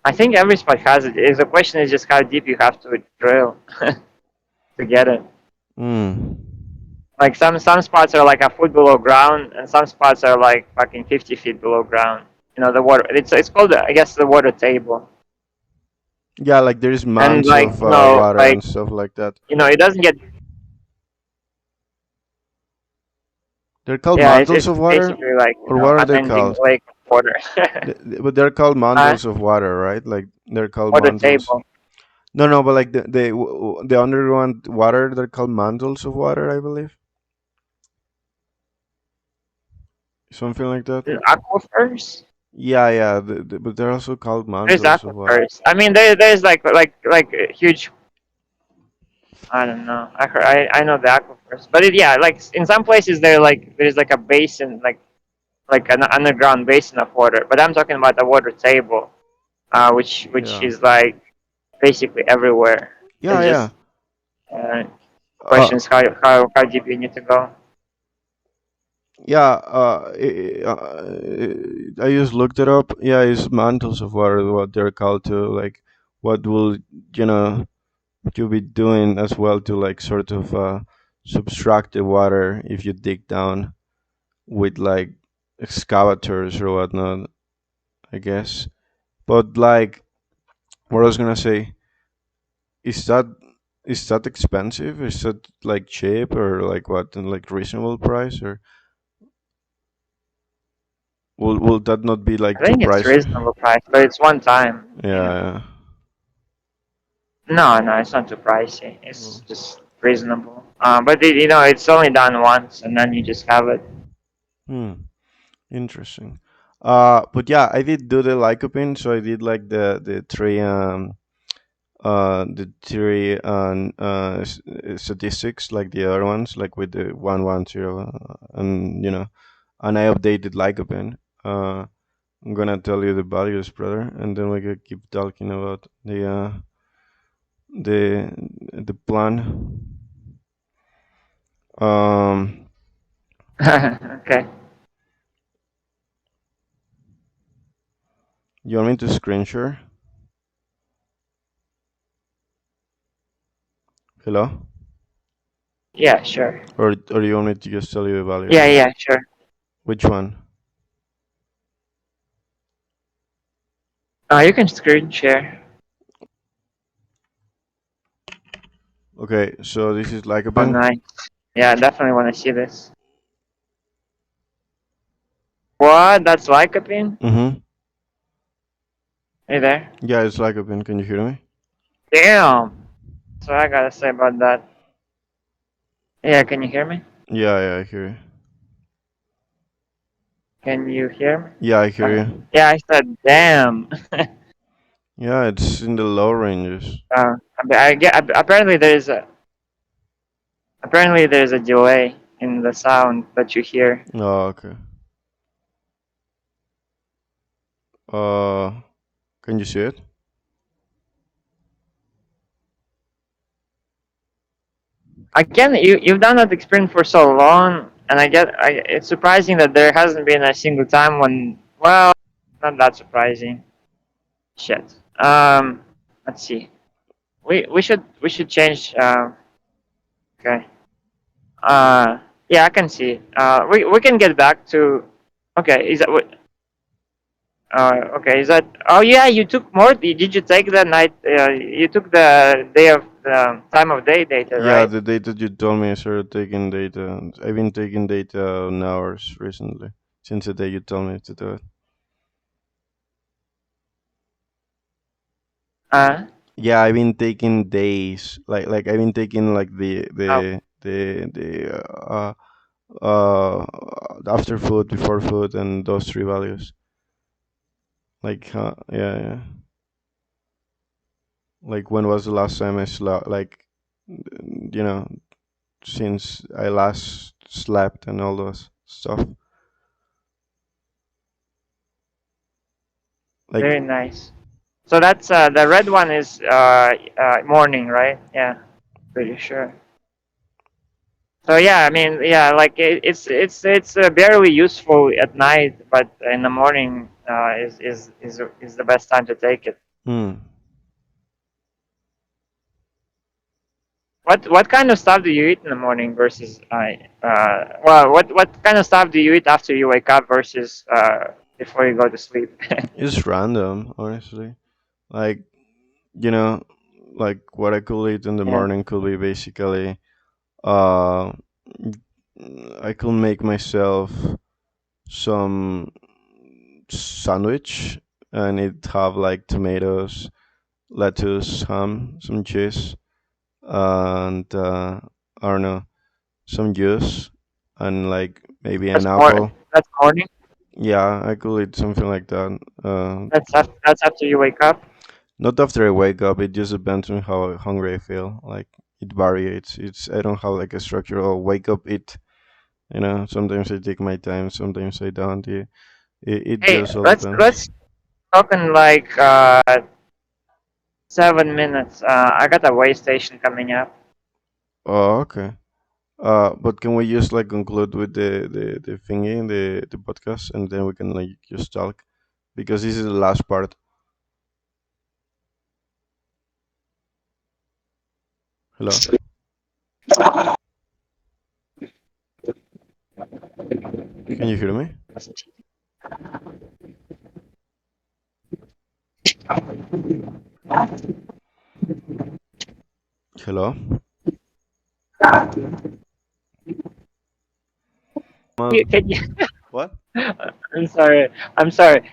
I think every spot has it. The question is just how deep you have to drill to get it. Hmm. Like some spots are like a foot below ground, and some spots are like fucking 50 feet below ground. You know, the water. It's called, I guess, the water table. Yeah, like there's And mounds like, of water and stuff like that. it doesn't get. They're called Yeah, mantles it's of water, basically like, or what are they unending called? lake of water. But they're called uh, mantles of water, right? Like they're called water mantles. table. No, no, but like the underground water, they're called mantles of water, I believe, something like that. There's aquifers. Yeah, yeah, but they're also called There's mantles of water. aquifers. I mean, there's like a huge. I don't know. I know the aquifers, but yeah, like in some places there's like a basin, like an underground basin of water. But I'm talking about the water table, which Yeah, is like basically everywhere. yeah, It's yeah. just uh, Uh, questions how deep you need to go. yeah. I just looked it up. Yeah, it's mantles of water, what they're called to. Like, what will you know you be doing as well to like sort of subtract the water if you dig down with like excavators or whatnot, I guess. But like, what I was gonna say is that expensive? Is that like cheap or like what? Like reasonable price, or will that not be like I too think it's pricey? reasonable price, but it's one time. Yeah. No, no, it's not too pricy. Yeah. It's just reasonable. But it's only done once, and then you just have it. Hmm. Interesting. But yeah, I did do the lycopene, so I did like the three statistics like the other ones, like with the 110, and and I updated lycopene. I'm gonna tell you the values, brother, and then we can keep talking about the plan. Um, Okay. you want me to screen share? Hello, Yeah, sure. or you want me to just tell you the values? Yeah, yeah, sure. Which one? You can screen share. Okay, so this is Oh, lycopene. nice. Yeah, I definitely want to see this. What? That's lycopene? Mm-hmm. Hey there. Yeah, it's lycopene. Can you hear me? Damn. So I gotta say about that. Yeah, can you hear me? Yeah, yeah, I hear you. Can you hear me? Yeah, I hear you. Yeah, I said damn. Yeah, it's in the low ranges. I get. Apparently there's a delay in the sound that you hear. Oh, okay. Uh, can you see it? Again, you've done that experience for so long, and it's surprising that there hasn't been a single time when, well, not that surprising. Shit. Let's see. We should change. Okay. Yeah, I can see. We can get back to. Okay, is that what? Okay, is that? Oh yeah, you took more. Did you take the night? You took the day of the time of day data, Yeah, right? the data you told me I started taking data. I've been taking data on hours recently, since the day you told me to do it. Uh, Yeah, I've been taking days. Like I've been taking like oh, the uh after food, before food, and those three values. Like yeah, yeah. Like when was the last time I slept? Like you know, since I last slept and all those stuff. Like very nice. So that's the red one is morning, right? Yeah, pretty sure. So yeah, I mean, yeah, like it's barely useful at night, but in the morning is the best time to take it. hmm. what kind of stuff do you eat in the morning versus well, what kind of stuff do you eat after you wake up versus before you go to sleep? It's random, honestly. Like, you know, like what I could eat in the Yeah, morning could be basically, uh, I could make myself some sandwich and it have like tomatoes, lettuce, ham, some cheese, and I don't know, some juice, and like maybe an apple. that's morning. Yeah, I could eat something like that. That's after you wake up. Not after I wake up. It just depends on how hungry I feel. Like it varies. It's I don't have like a structure. Oh, wake up, eat. Sometimes I take my time. Sometimes I don't. It Hey, just all depends. let's talk in like 7 minutes. I got a way station coming up. Oh, okay. But can we just like conclude with the thingy, the podcast, and then we can like just talk because this is the last part. Hello, can you hear me? Hello. Can you? What? I'm sorry. I'm sorry.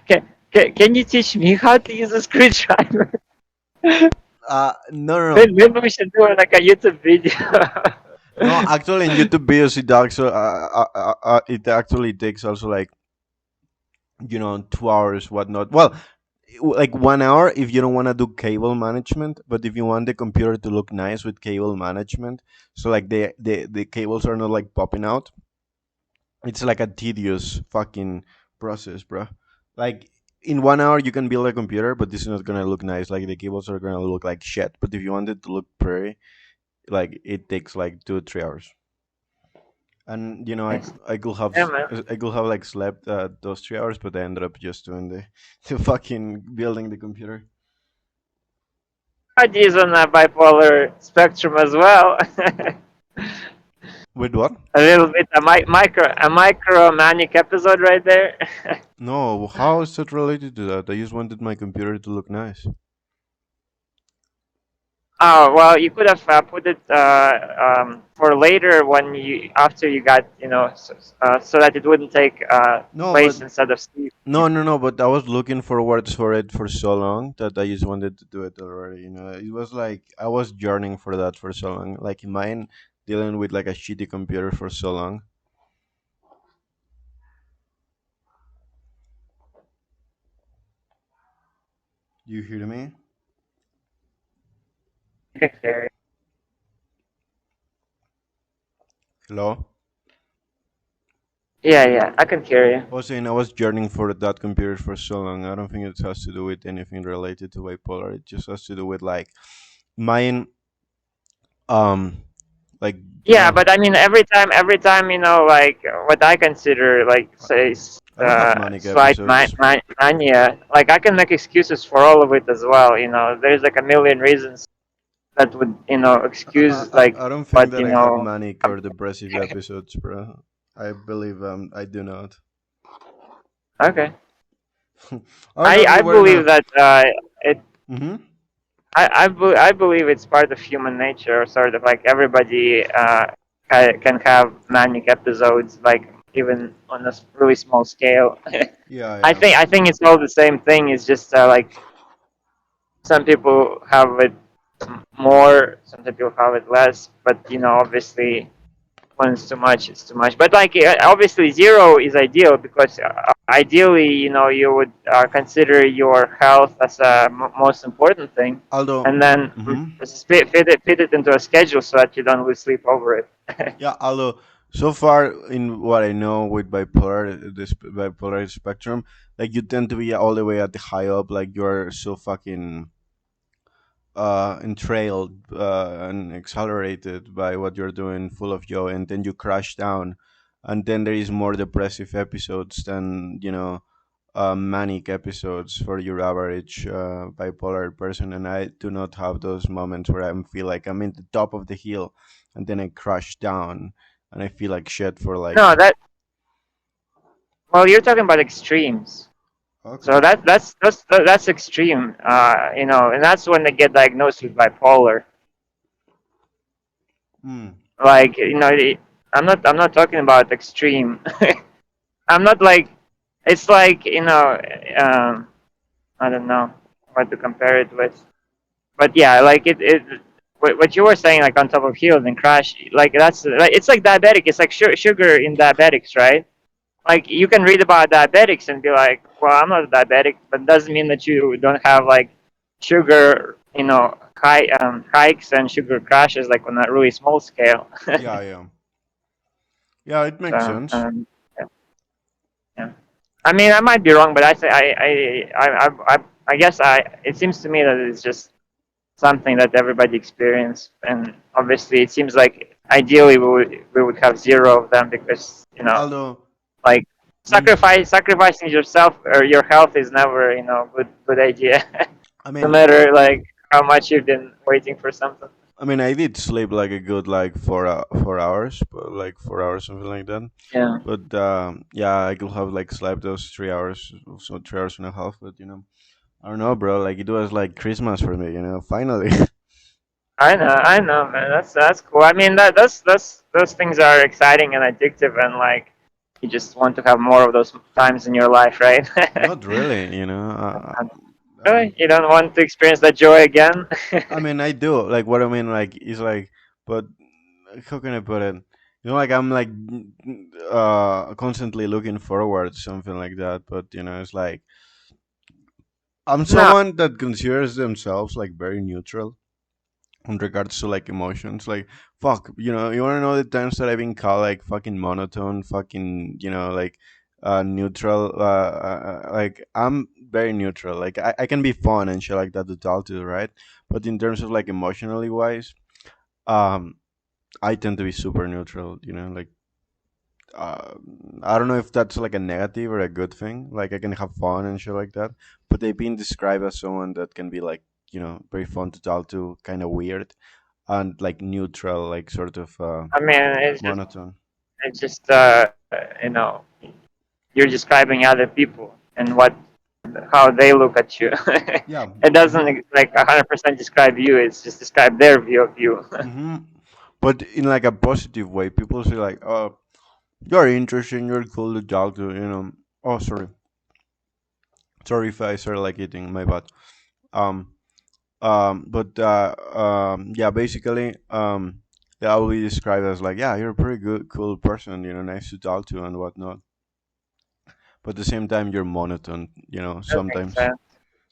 Can you teach me how to use a screwdriver? No, no, no. Maybe we should do like a YouTube video. No, actually, in YouTube videos, it actually takes also like 2 hours, whatnot. Well, like 1 hour if you don't want to do cable management, but if you want the computer to look nice with cable management, so like the cables are not like popping out. It's like a tedious fucking process, bro. Like in 1 hour you can build a computer, but this is not gonna look nice. Like the cables are gonna look like shit. But if you want it to look pretty, like it takes like 2 3 hours. And Nice. Yeah, man. I could have like slept those 3 hours, but I ended up just doing the the fucking building the computer. Is on a bipolar spectrum as well. With what? A little bit a micro manic episode right there. No, how is that related to that? I just wanted my computer to look nice. Oh well, you could have put it for later when you after you got so that it wouldn't take No, but place instead of sleep. no, no, no. But I was looking forward for it for so long that I just wanted to do it already. It was like I was yearning for that for so long. Like mine, dealing with like a shitty computer for so long. You hear me? Okay. Hello. Yeah, yeah, I can hear you. I was saying I was yearning for that computer for so long. I don't think it has to do with anything related to bipolar. It just has to do with like mine. Um, like Yeah, but I mean, every time, like what I consider, like, say, I don't have manic slight episodes. mania, like I can make excuses for all of it as well. There's like a million reasons that would, excuse like, I don't think but that I have manic or depressive episodes, bro. I believe I do not. okay. All right, okay, I we're believe enough. that it. Mm-hmm. I believe it's part of human nature, sort of like everybody can have manic episodes, like even on a really small scale. Yeah, yeah. I think it's all the same thing. It's just like some people have it more, some people have it less. But obviously, when it's too much, it's too much. But like obviously, zero is ideal because ideally, you would consider your health as a most important thing, Although, and then mm-hmm. fit it into a schedule so that you don't lose sleep over it. Yeah, although so far in what I know with bipolar, this bipolar spectrum, like you tend to be all the way at the high up, like you're so fucking entrailed and accelerated by what you're doing, full of joy, and then you crash down, and then there is more depressive episodes than manic episodes for your average bipolar person, and I do not have those moments where I feel like I'm in the top of the hill and then I crash down and I feel like shit for like. No, that well, you're talking about extremes. So Okay. that's extreme. And that's when they get diagnosed with bipolar. Hmm. Like, I'm not talking about extreme. I'm not like it's like I don't know what to compare it with. But yeah, like what you were saying, like on top of hill and crash, like that's like it's like diabetic. It's like sugar in diabetics, right? Like you can read about diabetics and be like, well, I'm not a diabetic, but doesn't mean that you don't have like sugar, hikes and sugar crashes like on a really small scale. Yeah, yeah, yeah. It makes So, sense. yeah, yeah. I mean, I might be wrong, but I say I guess it seems to me that it's just something that everybody experience, and obviously it seems like ideally we would have zero of them because Although, like mm, sacrificing yourself or your health is never good idea, I no mean, matter like how much you've been waiting for something. I did sleep like a good like 4 hours, but like 4 hours something like that. Yeah, But yeah, I could have like slept those 3 hours, so 3 hours and a half. But I don't know, bro. Like it was like Christmas for me. Finally. I know, man. That's cool. I mean, those things are exciting and addictive, and like you just want to have more of those times in your life, right? Not really. Really, you don't want to experience that joy again? I do. Like what I mean, like is like, but how can I put it? Like I'm like constantly looking forward to something like that. But it's like I'm No, someone that considers themselves like very neutral in regards to like emotions. Like fuck, you wanna know the times that I've been called like fucking monotone, fucking like neutral. Like I'm very neutral. Like I can be fun and shit like that to talk to, right? But in terms of like emotionally wise, um, I tend to be super neutral. Like uh, I don't know if that's like a negative or a good thing. Like I can have fun and shit like that, but they've been described as someone that can be like very fun to talk to, kind of weird, and like neutral, like sort of I mean monotone. it's just you know you're describing other people and how they look at you. Yeah. It doesn't like 100% describe you. It's just describe their view of you. Mm-hmm. But in like a positive way, people say like, "Oh, you're interesting. You're cool to talk to." Oh, sorry if I started like eating. My bad. Um, but yeah, basically, yeah, I will be described as like, yeah, you're a pretty good, cool person, nice to talk to and whatnot. But at the same time, you're monotone, That makes sometimes. sense.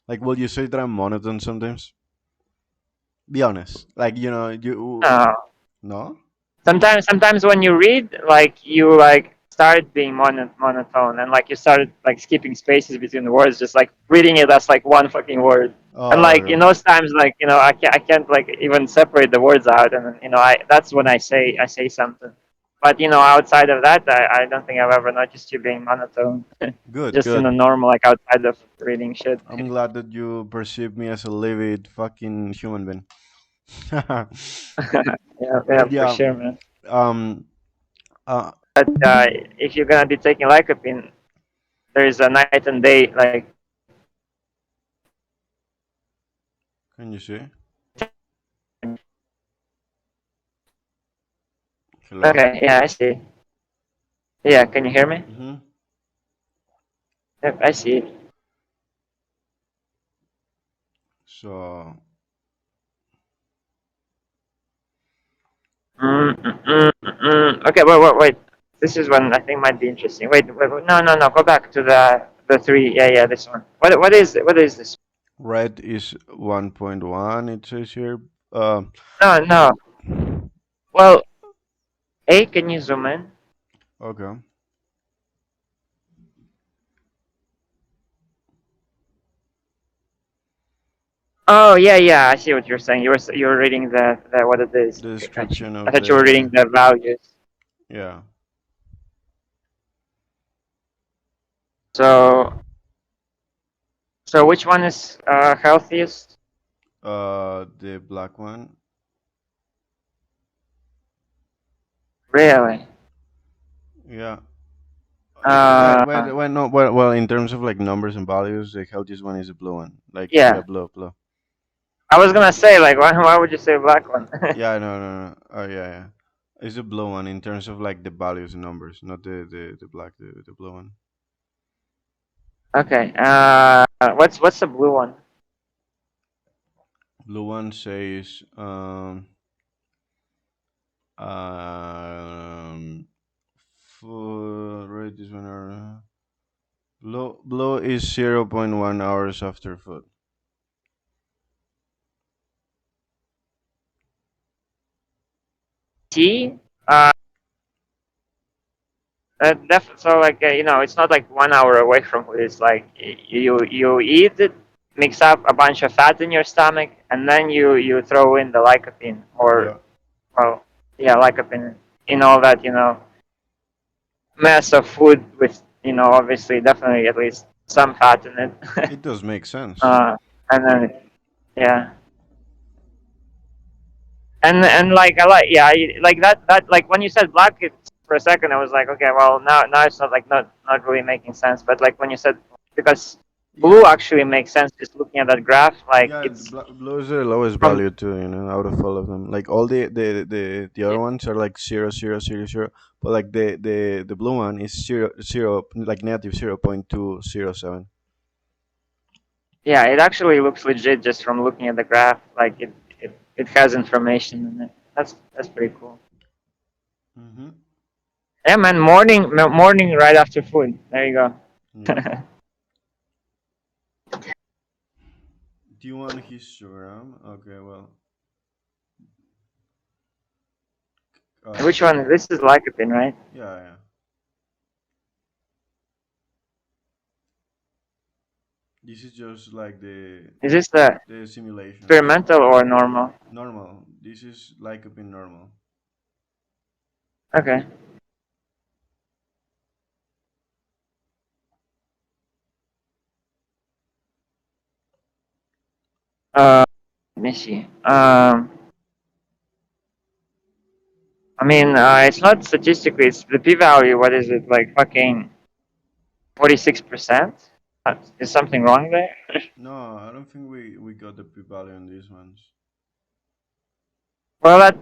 Like, will you say that I'm monotone sometimes? Be honest. Like, No. no? Sometimes when you read, like you like start being monotone, and like you started like skipping spaces between the words, just like reading it as like one fucking word. And Oh, like in okay. those times, like I can't like even separate the words out, and then, I that's when I say something. But outside of that, I don't think I've ever noticed you being monotone. Good, Just in the good. normal, like outside of reading shit. I'm glad that you perceive me as a livid fucking human being. Yeah, yeah, But for yeah, sure, man. um, uh, But if you're gonna be taking lycopene, there's a night and day like. can you see? Hello? Okay, yeah, I see. Yeah, can you hear me? Mm-hmm. Yep, I see. So, Okay, wait. This is one I think might be interesting. Wait. No. Go back to the three. Yeah, this one. What is this? red is 1.1, it says here. Um, No. Well, hey, can you zoom in? okay. Oh, yeah. I see what you're saying. You were reading the what it is. The Okay, gotcha. description I of thought you were reading the. the values. Yeah. So So which one is healthiest? The black one. Really? Yeah. Uh, Well, in terms of like numbers and values, the healthiest one is the blue one. Like, yeah, yeah. blue. I was gonna say like why would you say black one? Yeah, no. Oh, yeah. It's the blue one in terms of like the values and numbers, not the black, the blue one. Okay. What's the blue one? Blue one says um food. Right, this one are blue is 0.1 hours after food. T. Uh, so like it's not like 1 hour away from food. It's like you eat it, mix up a bunch of fat in your stomach, and then you throw in the lycopene or Yeah, well yeah lycopene in all that mess of food with obviously definitely at least some fat in it. it does make sense. uh, and then yeah. And like I like yeah like that like when you said black it, for a second I was like okay well now it's not like not really making sense but like when you said because blue Yeah, actually makes sense just looking at that graph like yeah. it's Blue is the lowest from value too. Out of all of them, like all the other ones are like 0.000, but like the blue one is zero like negative 0.207. yeah it actually looks legit just from looking at the graph like it has information in it that's pretty cool. Mm-hmm. Yeah man morning right after food there you go. Yeah. Do you want histogram? Okay, well, Which one this is lycopene right? yeah. This is just like Is this the the simulation. experimental or normal? Normal. This is like a bit normal. Okay. Let me see. I mean, it's not statistically. It's the p-value. What is it like? Fucking 46%. Is something wrong there? No, I don't think we got the p-value on these ones. Well, that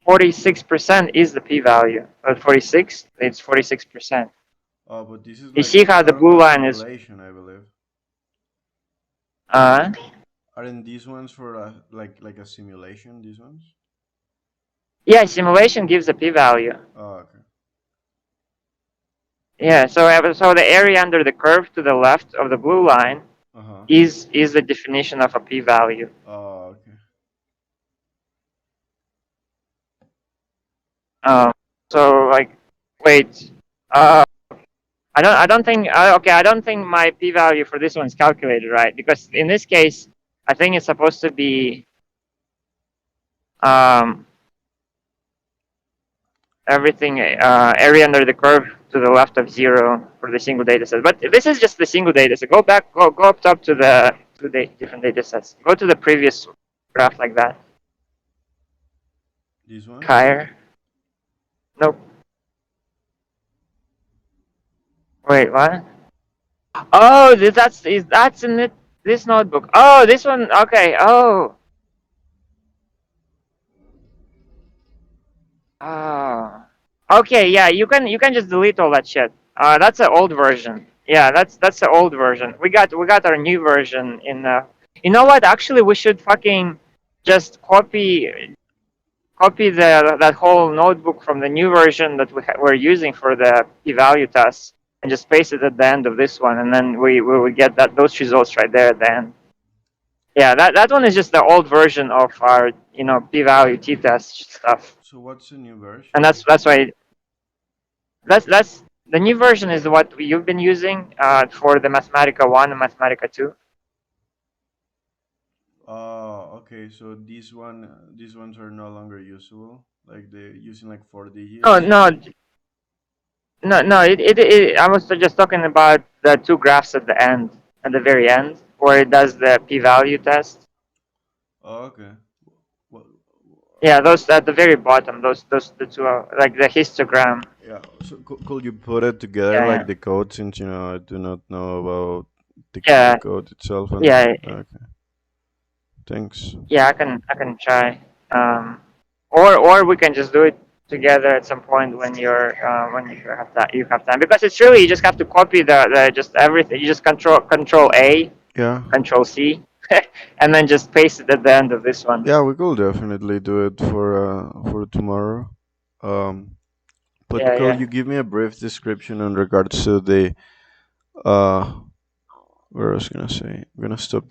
46% is the p-value. But 46, it's 46%. Oh, but this is You like see how the part of blue a line is? simulation, I believe. Uh, Aren't these ones for like a simulation? These ones? yeah, simulation gives a p-value. Oh, okay. Yeah, so the area under the curve to the left of the blue line Uh huh. is the definition of a p-value. Oh, okay. Um, so like, wait, uh, I don't think okay. I don't think my p-value for this one is calculated right because in this case, I think it's supposed to be um, everything area under the curve to the left of zero for the single data set. But this is just the single data set. Go back, go up top to the different data sets. Go to the previous graph like that. This one? Higher. Nope. Wait, what? Oh, that's in it. This notebook. Oh, this one. Okay. Oh. Oh. Okay, yeah, you can just delete all that shit. That's the old version. Yeah, that's the old version. We got our new version in you know what? Actually, we should fucking just copy that whole notebook from the new version that we're using for the p-value test and just paste it at the end of this one and then we will get those results right there at the end. Yeah, that one is just the old version of our p-value t-test stuff. So what's the new And version? that's why that's the new version is what you've been using for the Mathematica 1 and Mathematica 2. Oh, okay. So these ones are no longer usable. Like they're using like four Oh digits. no, no. I was just talking about the two graphs at the end, at the very end. where it does the p-value test. Oh, okay. Well, Yeah, those at the very bottom. Those the two are like the histogram. yeah. So could you put it together Yeah, like yeah, the code, since I do not know about the yeah, code itself? And yeah, okay, thanks. yeah. I can try. Or we can just do it together at some point when you have time, because it's really, you just have to copy the just everything. You just control A, Yeah, control C, and then just paste it at the end of this one. yeah. We could definitely do it for tomorrow. Um, but Yeah, could yeah. you give me a brief description in regards to the uh? What I was gonna say. I'm gonna stop